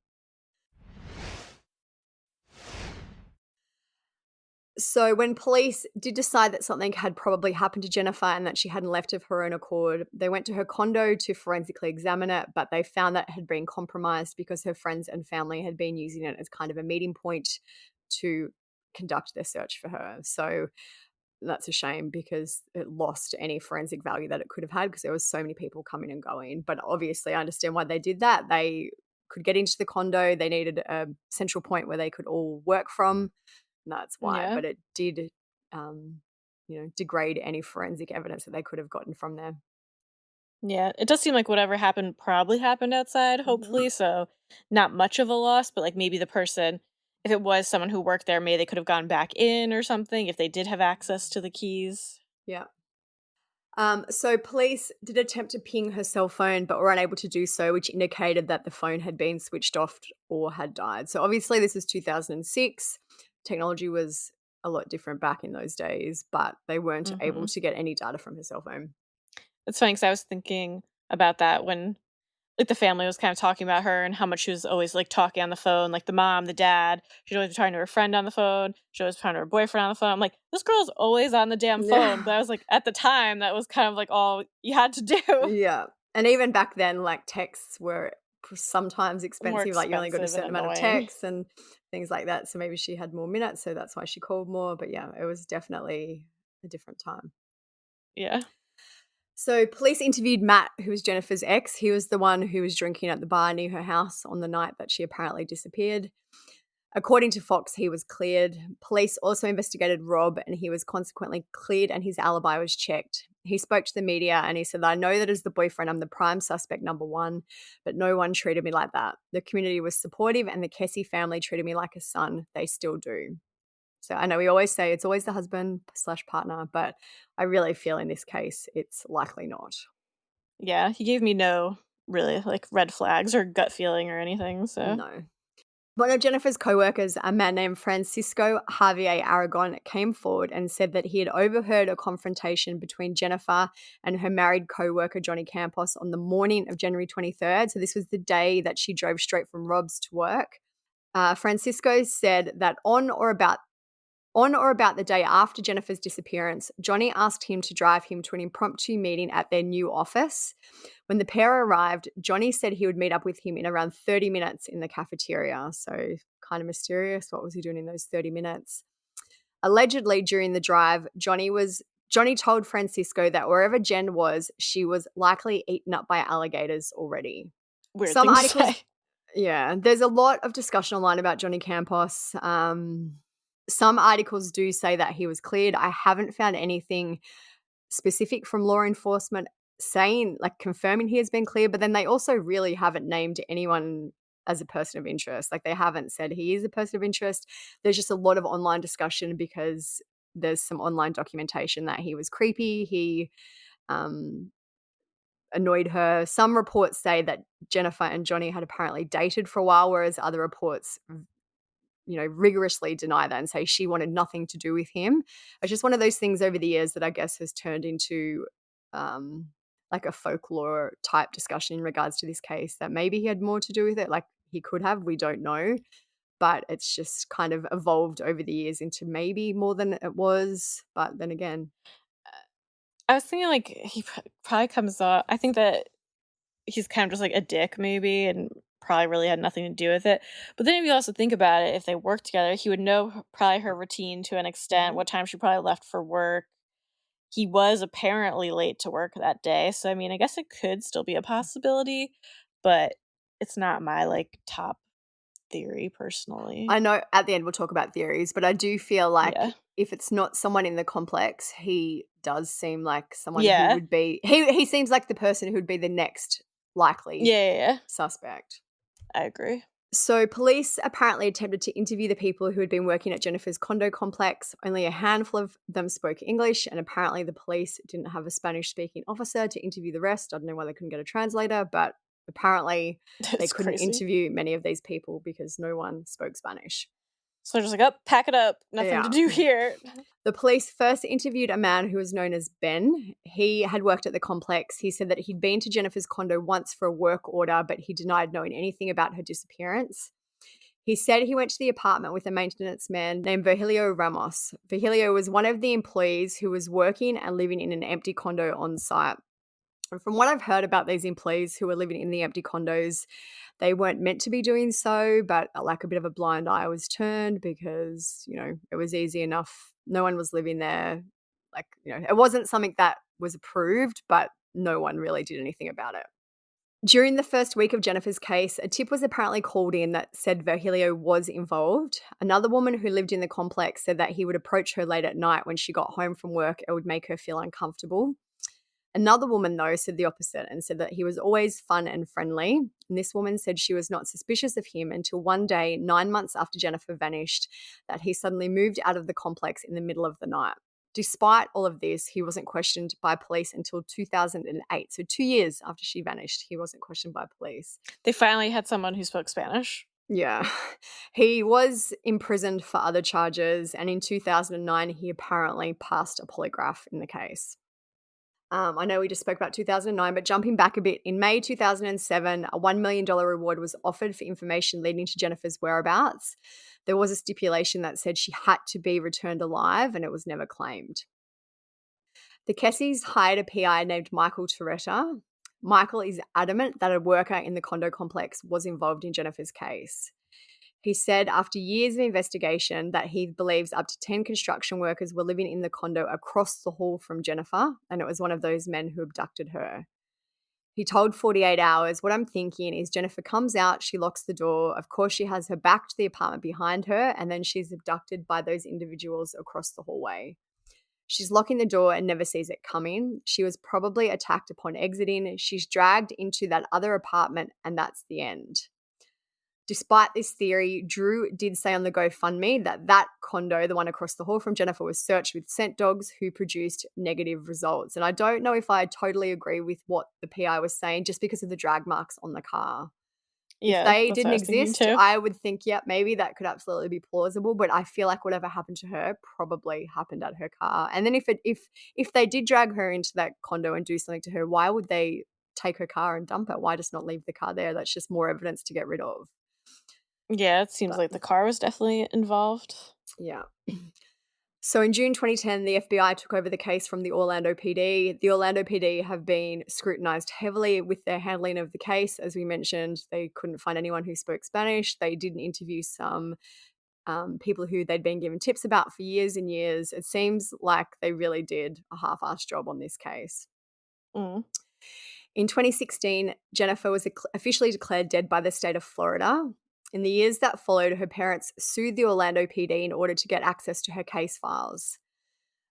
So when police did decide that something had probably happened to Jennifer and that she hadn't left of her own accord, they went to her condo to forensically examine it, but they found that it had been compromised because her friends and family had been using it as kind of a meeting point to conduct their search for her. So that's a shame because it lost any forensic value that it could have had because there was so many people coming and going. But obviously I understand why they did that. They could get into the condo. They needed a central point where they could all work from. And that's why. Yeah. But it did, degrade any forensic evidence that they could have gotten from there. Yeah, it does seem like whatever happened probably happened outside, Mhm. hopefully, so not much of a loss, but, like, maybe the person if it was someone who worked there, maybe they could have gone back in or something if they did have access to the keys. Yeah. So police did attempt to ping her cell phone, but were unable to do so, which indicated that the phone had been switched off or had died. So obviously, this is 2006. Technology was a lot different back in those days, but they weren't able Mhm. to get any data from her cell phone. It's funny because I was thinking about that when, like, the family was kind of talking about her and how much she was always, like, talking on the phone, like, the mom, the dad, she'd always be talking to her friend on the phone, she'd always be talking to her boyfriend on the phone. I'm like, "This girl's always on the damn phone," Yeah. but I was like, at the time, that was kind of, like, all you had to do. Yeah. And even back then, like texts were sometimes More expensive. Like you only got a expensive and certain amount of annoying. texts and things like that. So maybe she had more minutes. So that's why she called more. But yeah, it was definitely a different time. Yeah. So police interviewed Matt, who was Jennifer's ex. He was the one who was drinking at the bar near her house on the night that she apparently disappeared. According to Fox, he was cleared. Police also investigated Rob and he was consequently cleared and his alibi was checked. He spoke to the media and he said, I know that as the boyfriend, I'm the prime suspect number one, but no one treated me like that. The community was supportive and the Kesse family treated me like a son. They still do. So I know we always say it's always the husband slash partner, but I really feel in this case it's likely not. Yeah, he gave me no really, like, red flags or gut feeling or anything, so No. One of Jennifer's co-workers, a man named Francisco Javier Aragon, came forward and said that he had overheard a confrontation between Jennifer and her married co-worker Johnny Campos on the morning of January 23rd. So this was the day that she drove straight from Rob's to work. Francisco said that on or about the day after Jennifer's disappearance, Johnny asked him to drive him to an impromptu meeting at their new office. When the pair arrived, Johnny said he would meet up with him in around 30 minutes in the cafeteria. So, kind of mysterious. What was he doing in those 30 minutes? Allegedly, during the drive, Johnny told Francisco that wherever Jen was, she was likely eaten up by alligators already. weird Some thing to articles say. Yeah, there's a lot of discussion online about Johnny Campos. Some articles do say that he was cleared. I haven't found anything specific from law enforcement saying, like, confirming he has been cleared, but then they also really haven't named anyone as a person of interest. Like, they haven't said he is a person of interest. There's just a lot of online discussion because there's some online documentation that he was creepy. He um, annoyed her. Some reports say that Jennifer and Johnny had apparently dated for a while, whereas other reports, rigorously deny that and say she wanted nothing to do with him. It's just one of those things over the years that I guess has turned into like a folklore type discussion in regards to this case that maybe he had more to do with it. Like he could have, we don't know. But it's just kind of evolved over the years into maybe more than it was. But then again, I was thinking, like, he probably comes off I think that he's kind of just, like, a dick maybe and probably really had nothing to do with it, but then if you also think about it, if they worked together, he would know probably her routine to an extent, Mhm. what time she probably left for work. He was apparently late to work that day, so, I mean, I guess it could still be a possibility, but it's not my, like, top theory personally. I know at the end we'll talk about theories, but I do feel like Yeah. if it's not someone in the complex, he does seem like someone who Yeah. would be he seems like the person who would be the next likely Yeah. suspect. I agree. So police apparently attempted to interview the people who had been working at Jennifer's condo complex. Only a handful of them spoke English, and apparently the police didn't have a Spanish-speaking officer to interview the rest. I don't know why they couldn't get a translator, but apparently they That's couldn't crazy. interview many of these people because no one spoke Spanish. So they're just like, "Oh, pack it up, nothing to Yeah. do here." The police first interviewed a man who was known as Ben. He had worked at the complex. He said that he'd been to Jennifer's condo once for a work order, but he denied knowing anything about her disappearance. He said he went to the apartment with a maintenance man named Virgilio Ramos. Virgilio was one of the employees who was working and living in an empty condo on site. And from what I've heard about these employees who were living in the empty condos, they weren't meant to be doing so, but like a bit of a blind eye was turned because, it was easy enough. No one was living there. Like, it wasn't something that was approved, but no one really did anything about it. During the first week of Jennifer's case, a tip was apparently called in that said Virgilio was involved. Another woman who lived in the complex said that he would approach her late at night when she got home from work. It would make her feel uncomfortable. Another woman, though, said the opposite and said that he was always fun and friendly. And this woman said she was not suspicious of him until one day, 9 months after Jennifer vanished, that he suddenly moved out of the complex in the middle of the night. Despite all of this, he wasn't questioned by police until 2008. So 2 years after she vanished, he wasn't questioned by police. They finally had someone who spoke Spanish. Yeah. He was imprisoned for other charges, and in 2009, he apparently passed a polygraph in the case. I know we just spoke about 2009, but jumping back a bit, in May 2007, a $1 million reward was offered for information leading to Jennifer's whereabouts. There was a stipulation that said she had to be returned alive, and it was never claimed. The Kesses hired a PI named Michael Toretta. Michael is adamant that a worker in the condo complex was involved in Jennifer's case. He said after years of investigation that he believes up to 10 construction workers were living in the condo across the hall from Jennifer, and it was one of those men who abducted her. He told 48 Hours, "What I'm thinking is Jennifer comes out, she locks the door. Of course, she has her back to the apartment behind her, and then she's abducted by those individuals across the hallway. She's locking the door and never sees it coming. She was probably attacked upon exiting. She's dragged into that other apartment, and that's the end." Despite this theory, Drew did say on the GoFundMe that condo, the one across the hall from Jennifer, was searched with scent dogs who produced negative results. And I don't know if I totally agree with what the PI was saying just because of the drag marks on the car. Yeah, If they that's what didn't I was thinking exist, too. I would think, yeah, maybe that could absolutely be plausible. But I feel like whatever happened to her probably happened at her car. And then if they did drag her into that condo and do something to her, why would they take her car and dump it? Why just not leave the car there? That's just more evidence to get rid of. Yeah, it seems But like the car was definitely involved. yeah. So in June 2010, the FBI took over the case from the Orlando PD. The Orlando PD have been scrutinized heavily with their handling of the case. As we mentioned, they couldn't find anyone who spoke Spanish. They didn't interview some people who they'd been given tips about for years and years. It seems like they really did a half-assed job on this case. Mm. In 2016, Jennifer was officially declared dead by the state of Florida. In the years that followed, her parents sued the Orlando PD in order to get access to her case files.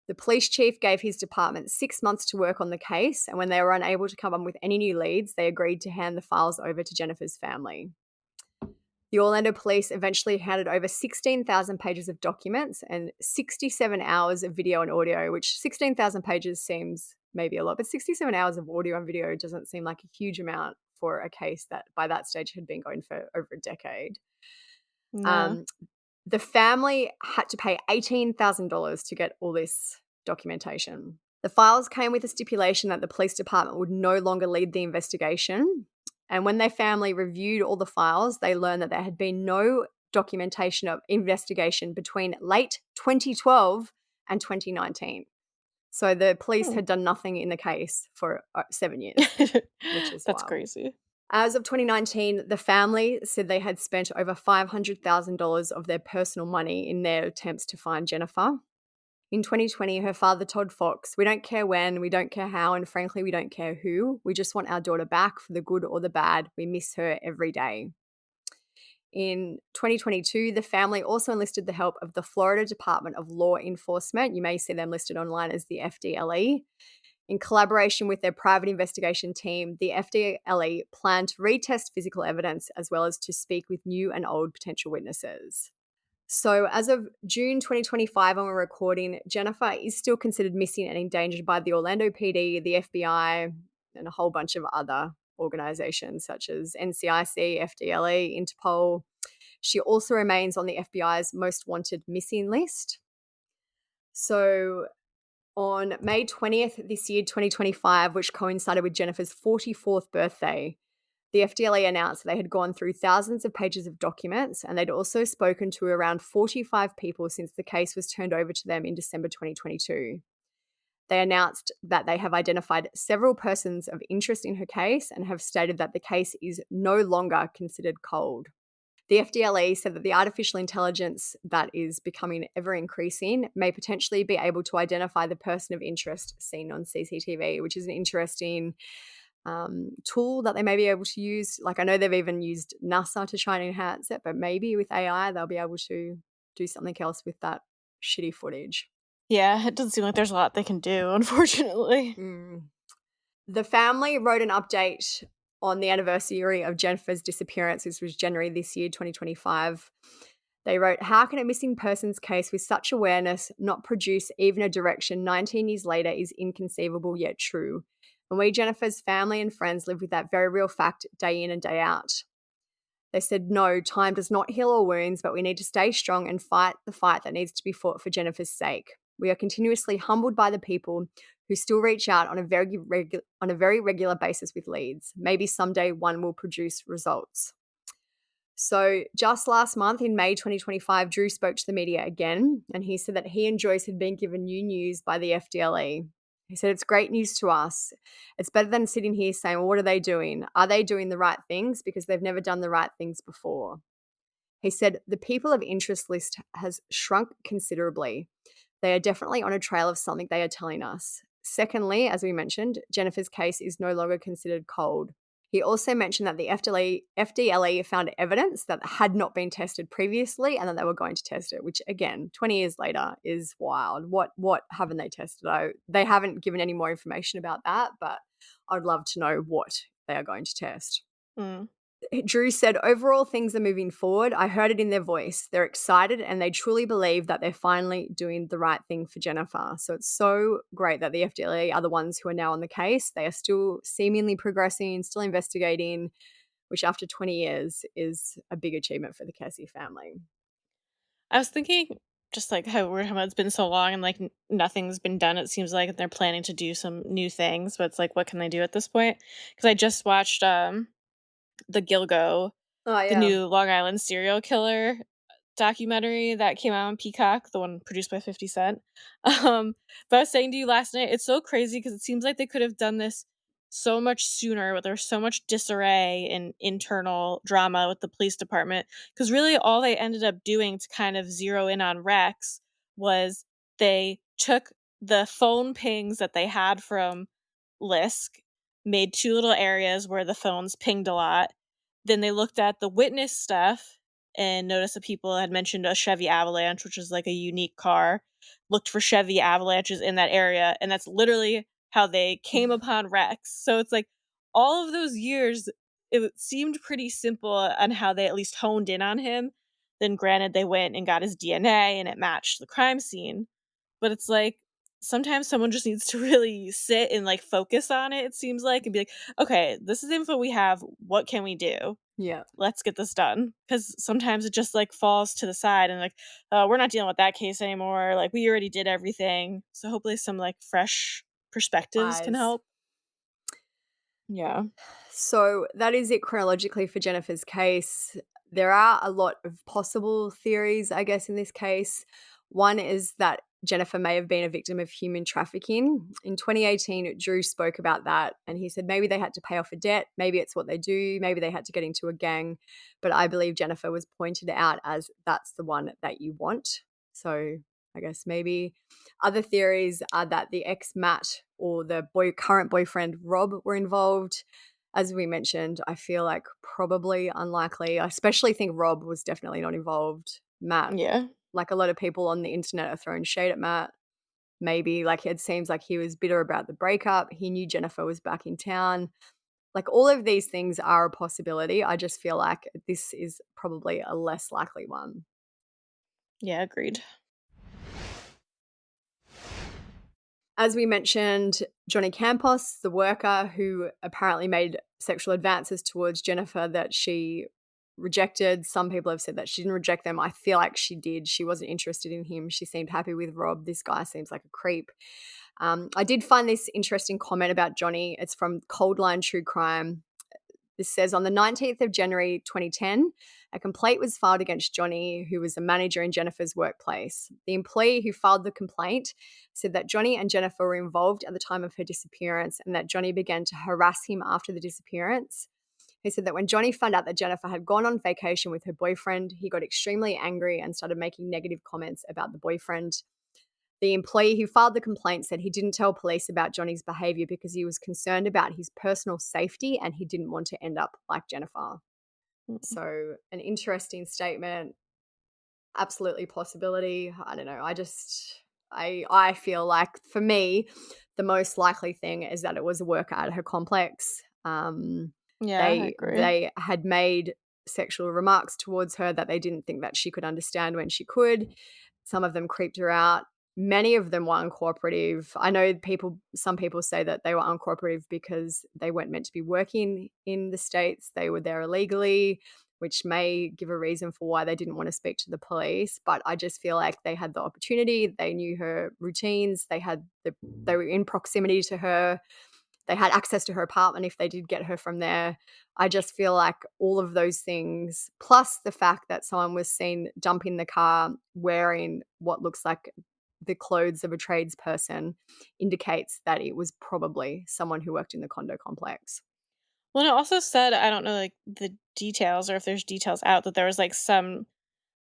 The police chief gave his department 6 months to work on the case, and when they were unable to come up with any new leads, they agreed to hand the files over to Jennifer's family. The Orlando police eventually handed over 16,000 pages of documents and 67 hours of video and audio, which 16,000 pages seems maybe a lot, but 67 hours of audio and video doesn't seem like a huge amount for a case that by that stage had been going for over a decade. No. The family had to pay $18,000 to get all this documentation. The files came with a stipulation that the police department would no longer lead the investigation. And when their family reviewed all the files, they learned that there had been no documentation of investigation between late 2012 and 2019. So the police had done nothing in the case for 7 years, which is That's wild. crazy. As of 2019, the family said they had spent over $500,000 of their personal money in their attempts to find Jennifer. In 2020, her father told Fox, "We don't care when, we don't care how, and frankly, we don't care who. We just want our daughter back for the good or the bad. We miss her every day." In 2022, the family also enlisted the help of the Florida Department of Law Enforcement. You may see them listed online as the FDLE. In collaboration with their private investigation team, the FDLE planned to retest physical evidence as well as to speak with new and old potential witnesses. So as of June 2025, when we're recording, Jennifer is still considered missing and endangered by the Orlando PD, the FBI, and a whole bunch of other organizations such as NCIC, FDLE, Interpol. She also remains on the FBI's most wanted missing list. So on May 20th this year, 2025, which coincided with Jennifer's 44th birthday, the FDLE announced they had gone through thousands of pages of documents, and they'd also spoken to around 45 people since the case was turned over to them in December 2022. They announced that they have identified several persons of interest in her case and have stated that the case is no longer considered cold. The FDLE said that the artificial intelligence that is becoming ever increasing may potentially be able to identify the person of interest seen on CCTV, which is an interesting tool that they may be able to use. Like, I know they've even used NASA to try and enhance it, but maybe with AI, they'll be able to do something else with that shitty footage. Yeah, it doesn't seem like there's a lot they can do, unfortunately. The family wrote an update on the anniversary of Jennifer's disappearance, which was January this year, 2025. They wrote, "How can a missing persons case with such awareness not produce even a direction 19 years later is inconceivable yet true. And we, Jennifer's family and friends, live with that very real fact day in and day out." They said, "No, time does not heal all wounds, but we need to stay strong and fight the fight that needs to be fought for Jennifer's sake. We are continuously humbled by the people who still reach out on a very regular basis with leads. Maybe someday one will produce results." So just last month in May 2025, Drew spoke to the media again, and he said that he and Joyce had been given new news by the FDLE. He said, "It's great news to us. It's better than sitting here saying, well, what are they doing? Are they doing the right things? Because they've never done the right things before." He said, "The people of interest list has shrunk considerably. They are definitely on a trail of something they are telling us. Secondly, as we mentioned, Jennifer's case is no longer considered cold." He also mentioned that the FDLE found evidence that had not been tested previously and that they were going to test it, which again, 20 years later is wild. What haven't they tested? They haven't given any more information about that, but I'd love to know what they are going to test. Mm. Drew said, "Overall, things are moving forward. I heard it in their voice. They're excited and they truly believe that they're finally doing the right thing for Jennifer." So it's so great that the FDLE are the ones who are now on the case. They are still seemingly progressing, still investigating, which after 20 years is a big achievement for the Kesse family. I was thinking just like how we're talking about it's been so long and like nothing's been done. It seems like they're planning to do some new things, but it's like, what can they do at this point? Because I just watched the Gilgo, Oh, the yeah. new Long Island serial killer documentary that came out on Peacock, the one produced by 50 Cent. But I was saying to you last night, it's so crazy because it seems like they could have done this so much sooner, but there's so much disarray and internal drama with the police department. Because really, all they ended up doing to kind of zero in on Rex was they took the phone pings that they had from Lisk, made two little areas where the phones pinged a lot. Then they looked at the witness stuff and noticed that people had mentioned a Chevy Avalanche, which is like a unique car. Looked for Chevy Avalanches in that area, and that's literally how they came upon Rex. So it's like all of those years, it seemed pretty simple on how they at least honed in on him. Then, granted, they went and got his DNA and it matched the crime scene. But it's like sometimes someone just needs to really sit and like focus on it, it seems like, and be like, okay, this is the info we have. What can we do? Yeah. Let's get this done. Because sometimes it just like falls to the side and like, we're not dealing with that case anymore. Like, we already did everything. So hopefully some like fresh perspectives can Eyes. help. Yeah. So that is it chronologically for Jennifer's case. There are a lot of possible theories, I guess, in this case. One is that Jennifer may have been a victim of human trafficking. In 2018, Drew spoke about that, and he said maybe they had to pay off a debt, maybe it's what they do, maybe they had to get into a gang. But I believe Jennifer was pointed out as that's the one that you want. So I guess maybe other theories are that the ex Matt or the current boyfriend Rob were involved. As we mentioned, I feel like probably unlikely. I especially think Rob was definitely not involved. Matt, Yeah. like a lot of people on the internet are throwing shade at Matt. Maybe like it seems like he was bitter about the breakup. He knew Jennifer was back in town. Like all of these things are a possibility. I just feel like this is probably a less likely one. Yeah, agreed. As we mentioned, Johnny Campos, the worker who apparently made sexual advances towards Jennifer that she rejected. Some people have said that she didn't reject them. I feel like she did. She wasn't interested in him. She seemed happy with Rob. This guy seems like a creep. I did find this interesting comment about Johnny. It's from Cold Line True Crime. This says, on the 19th of January 2010, a complaint was filed against Johnny, who was a manager in Jennifer's workplace. The employee who filed the complaint said that Johnny and Jennifer were involved at the time of her disappearance and that Johnny began to harass him after the disappearance. He said that when Johnny found out that Jennifer had gone on vacation with her boyfriend, he got extremely angry and started making negative comments about the boyfriend. The employee who filed the complaint said he didn't tell police about Johnny's behavior because he was concerned about his personal safety and he didn't want to end up like Jennifer. Mm. So an interesting statement, absolutely possibility. I don't know. I feel like for me, the most likely thing is that it was a worker at her complex. Yeah, I agree. They had made sexual remarks towards her that they didn't think that she could understand when she could. Some of them creeped her out. Many of them were uncooperative. I know some people say that they were uncooperative because they weren't meant to be working in the States. They were there illegally, which may give a reason for why they didn't want to speak to the police. But I just feel like they had the opportunity. They knew her routines. They were in proximity to her. They had access to her apartment if they did get her from there. I just feel like all of those things, plus the fact that someone was seen dumping the car wearing what looks like the clothes of a tradesperson, indicates that it was probably someone who worked in the condo complex. Well, it also said, I don't know, like, the details or if there's details out, that there was, like, some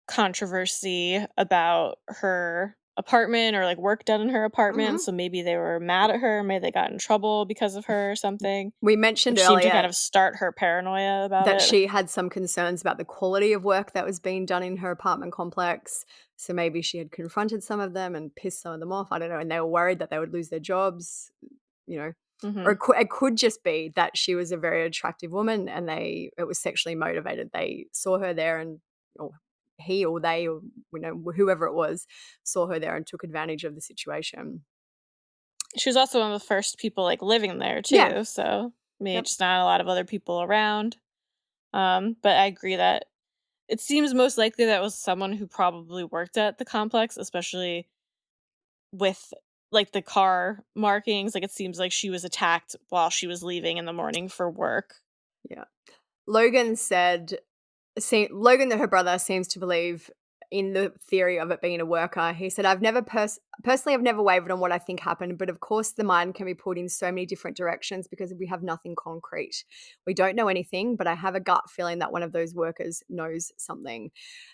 controversy about her apartment or, like, work done in her apartment, Mhm. so maybe they were mad at her, maybe they got in trouble because of her or something, We mentioned which seemed to kind earlier of start her paranoia about that it. she had some concerns about the quality of work that was being done in her apartment complex. So maybe she had confronted some of them and pissed some of them off. I don't know. And they were worried that they would lose their jobs, you know. Or Mhm. it could just be that she was a very attractive woman and it was sexually motivated. They saw her there or he or they or whoever it was saw her there and took advantage of the situation. She was also one of the first people, like, living there Yeah. too, so maybe Yep. just not a lot of other people around. But I agree that it seems most likely that was someone who probably worked at the complex, especially with, like, the car markings. Like, it seems like she was attacked while she was leaving in the morning for work. Yeah. Logan said Logan, her brother, seems to believe in the theory of it being a worker. He said, Personally, I've never wavered on what I think happened, but of course the mind can be pulled in so many different directions because we have nothing concrete. We don't know anything, but I have a gut feeling that one of those workers knows something.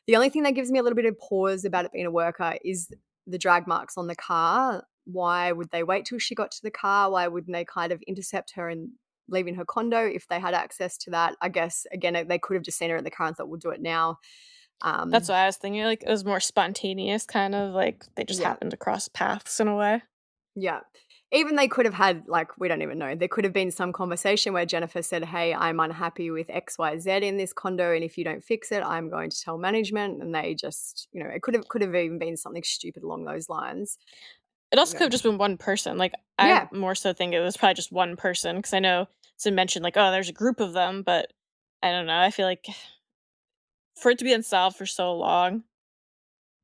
The only thing that gives me a little bit of pause about it being a worker is the drag marks on the car. Why would they wait till she got to the car? Why wouldn't they kind of intercept her and leaving her condo if they had access to that? I guess, again, they could have just seen her in the car and thought, we'll do it now. That's what I was thinking, like, it was more spontaneous, kind of, like, they just Yeah, happened to cross paths in a way. yeah. Even they could have had, like, we don't even know. There could have been some conversation where Jennifer said, hey, I'm unhappy with XYZ in this condo, and if you don't fix it, I'm going to tell management. And they just, it could have even been something stupid along those lines. It also You could know. have just been one person, like, I Yeah, more so think it was probably just one person because I know it's been mentioned, like, "Oh, there's a group of them," but I don't know, I feel like for it to be unsolved for so long,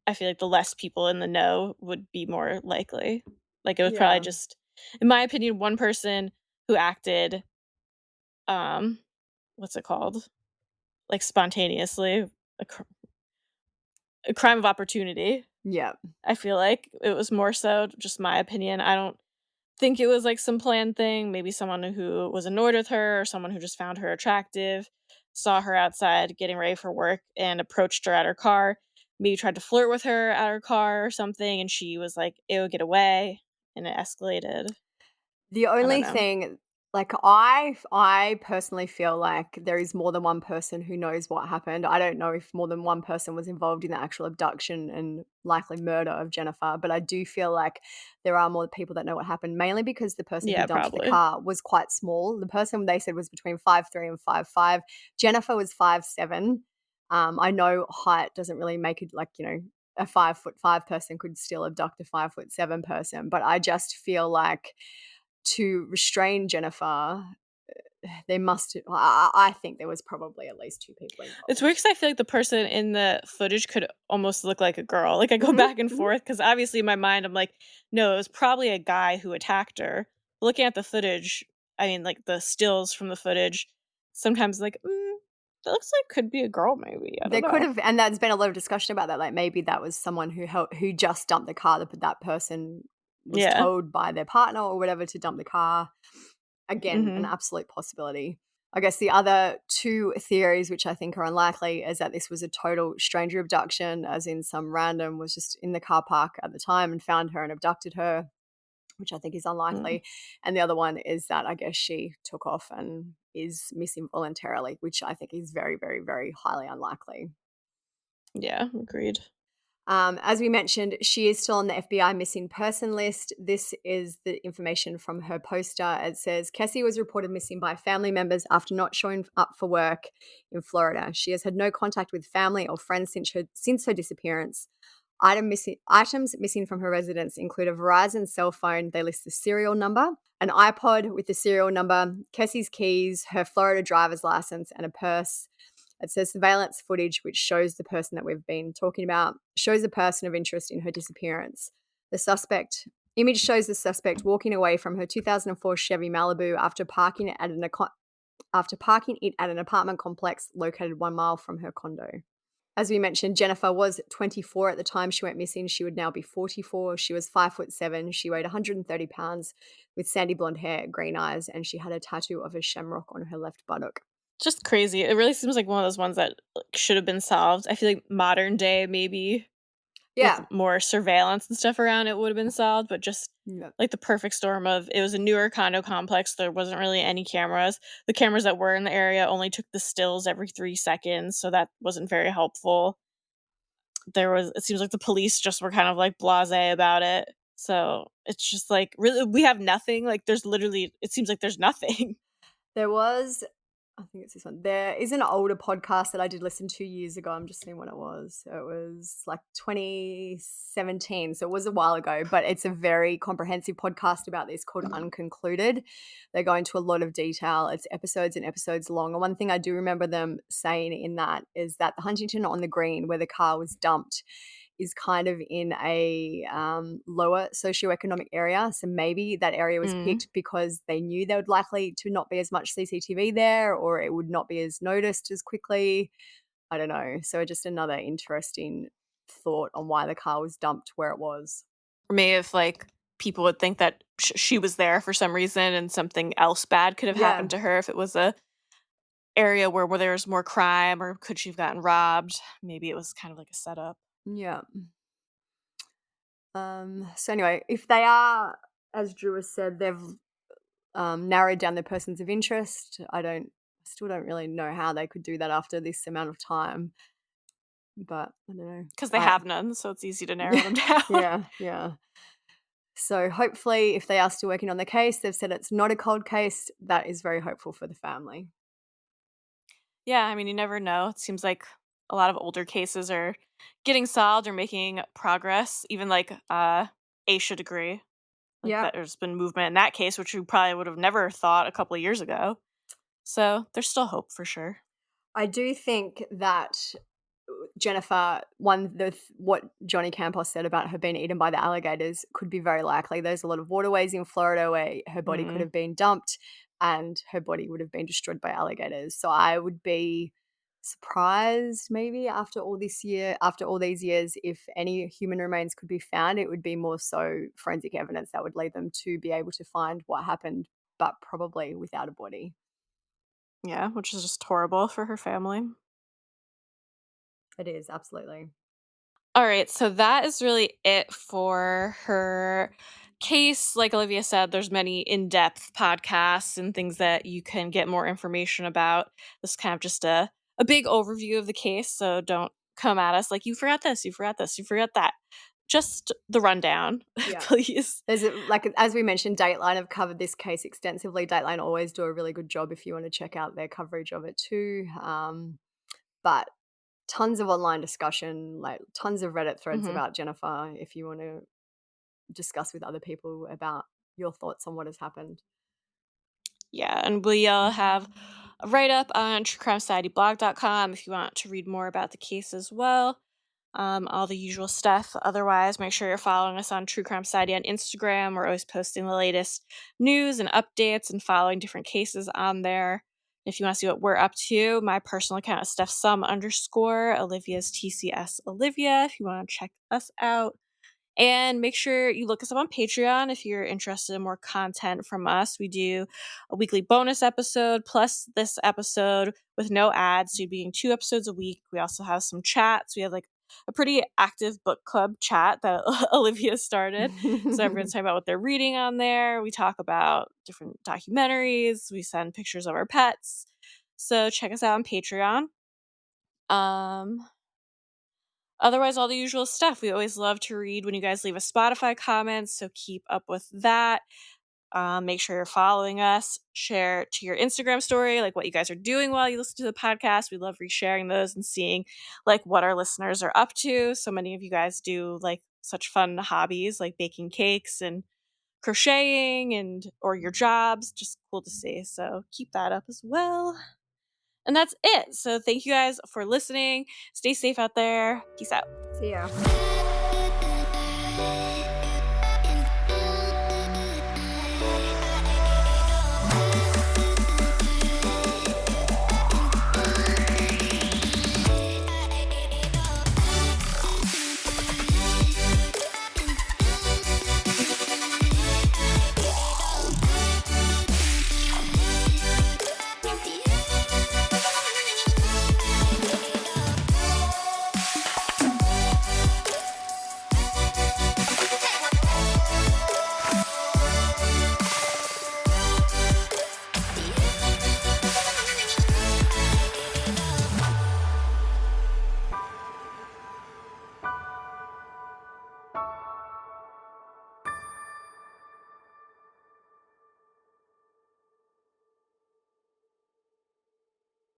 I feel like the less people in the know would be more likely. Like, it was probably yeah, just, in my opinion, one person who acted, um, what's it called? Like, spontaneously, a cr a crime of opportunity. yeah, I feel like it was more so just my opinion. I don't think it was like some planned thing. Maybe someone who was annoyed with her or someone who just found her attractive, saw her outside getting ready for work and approached her at her car, maybe tried to flirt with her at her car or something, and she was like, "Ew, get away," and it escalated. The I don't only know. thing, like, I personally feel like there is more than one person who knows what happened. I don't know if more than one person was involved in the actual abduction and likely murder of Jennifer, but I do feel like there are more people that know what happened, mainly because the person who Yeah, dumped the probably. car was quite small. The person they said was between 5'3" and 5'5". Jennifer was 5'7". I know height doesn't really make it, like, a 5'5" person could still abduct a 5'7" person, but I just feel like to restrain Jennifer, there must I think there was probably at least 2 people It's weird involved. because I feel like the person in the footage could almost look like a girl. Like, I go Mhm, back and mhm. forth because obviously in my mind, I'm like, no, it was probably a guy who attacked her. Looking at the footage, I mean, like the stills from the footage, sometimes like, that looks like could be a girl maybe, I There don't could know. have, and there's been a lot of discussion about that, like, maybe that was someone who just dumped the car, that person was Yeah. told by their partner or whatever to dump the car. Again, an Mhm. absolute possibility. I guess the other 2 theories, which I think are unlikely, is that this was a total stranger abduction, as in some random was just in the car park at the time and found her and abducted her, which I think is Mm. unlikely. And the other one is that I guess she took off and is missing voluntarily, which I think is very, very, very highly unlikely. Yeah, agreed. As we mentioned, she is still on the FBI missing person list. This is the information from her poster. It says Kesse was reported missing by family members after not showing up for work in Florida. She has had no contact with family or friends since her disappearance. Items missing from her residence include a Verizon cell phone. They list the serial number, an iPod with the serial number, Kesse's keys, her Florida driver's license, and a purse. It says surveillance footage, which shows the person that we've been talking about, shows a person of interest in her disappearance. The suspect image shows the suspect walking away from her 2004 Chevy Malibu after parking it at an apartment complex located 1 mile from her condo. As we mentioned, Jennifer was 24 at the time she went missing. She would now be 44. She was 5'7". She weighed 130 pounds with sandy blonde hair, green eyes, and she had a tattoo of a shamrock on her left buttock. Just crazy. It really seems like one of those ones that, like, should have been solved. I feel like modern day, maybe with Yeah. more surveillance and stuff around, it would have been solved, but just Yeah. like the perfect storm of it was a newer condo complex. There wasn't really any cameras. The cameras that were in the area only took the stills every 3 seconds, so that wasn't very helpful. It seems like the police just were kind of like blasé about it. So it's just like really we have nothing. Like there's literally it seems like there's nothing. There was I think it's this one. There is an older podcast that I did listen to years ago. I'm just seeing when it was. So it was like 2017. So it was a while ago, but it's a very comprehensive podcast about this called Unconcluded. They go into a lot of detail. It's episodes and episodes long. And one thing I do remember them saying in that is that the Huntington on the Green, where the car was dumped, is kind of in a lower socioeconomic area. So maybe that area was Mm. picked because they knew there would likely to not be as much CCTV there, or it would not be as noticed as quickly. I don't know. So just another interesting thought on why the car was dumped where it was. Or maybe if like people would think that she was there for some reason and something else bad could have Yeah. happened to her if it was a area where there was more crime or could she have gotten robbed? Maybe it was kind of like a setup. Yeah. So anyway, if they are, as Drew has said, they've narrowed down the persons of interest. Still don't really know how they could do that after this amount of time. But I don't know. Because they have none, so it's easy to narrow them down. Yeah, yeah. So hopefully, if they are still working on the case, they've said it's not a cold case. That is very hopeful for the family. Yeah, I mean, you never know. It seems like a lot of older cases are getting solved or making progress. Even like A should agree. Like Yeah, that there's been movement in that case, which we probably would have never thought a couple of years ago. So there's still hope for sure. I do think that Jennifer, what Johnny Campos said about her being eaten by the alligators could be very likely. There's a lot of waterways in Florida where her body could Mm. have been dumped and her body would have been destroyed by alligators. So I would be surprised maybe after all these years, if any human remains could be found, it would be more so forensic evidence that would lead them to be able to find what happened, but probably without a body. Yeah, which is just horrible for her family. It is, absolutely. All right, so that is really it for her case. Like Olivia said, there's many in-depth podcasts and things that you can get more information about. This is kind of just a big overview of the case, so don't come at us like you forgot this, you forgot this, you forgot that. Just the rundown, Yeah. please. As we mentioned, Dateline have covered this case extensively. Dateline always do a really good job if you want to check out their coverage of it too. But tons of online discussion, like tons of Reddit threads Mhm. about Jennifer if you want to discuss with other people about your thoughts on what has happened. Yeah, and we'll have a write-up on truecrimesocietyblog.com if you want to read more about the case as well. All the usual stuff. Otherwise, make sure you're following us on True Crime Society on Instagram. We're always posting the latest news and updates and following different cases on there. If you want to see what we're up to, my personal account is StephSum_. Olivia's TCS Olivia, if you want to check us out. And make sure you look us up on Patreon if you're interested in more content from us. We do a weekly bonus episode plus this episode with no ads. So you'd be getting 2 episodes a week. We also have some chats. We have like a pretty active book club chat that Olivia started. So everyone's talking about what they're reading on there. We talk about different documentaries. We send pictures of our pets. So check us out on Patreon. Otherwise, all the usual stuff. We always love to read when you guys leave us Spotify comments, so keep up with that. Make sure you're following us. Share to your Instagram story, like what you guys are doing while you listen to the podcast. We love resharing those and seeing like what our listeners are up to. So many of you guys do like such fun hobbies like baking cakes and crocheting and or your jobs. Just cool to see. So keep that up as well. And that's it. So thank you guys for listening. Stay safe out there. Peace out. See ya.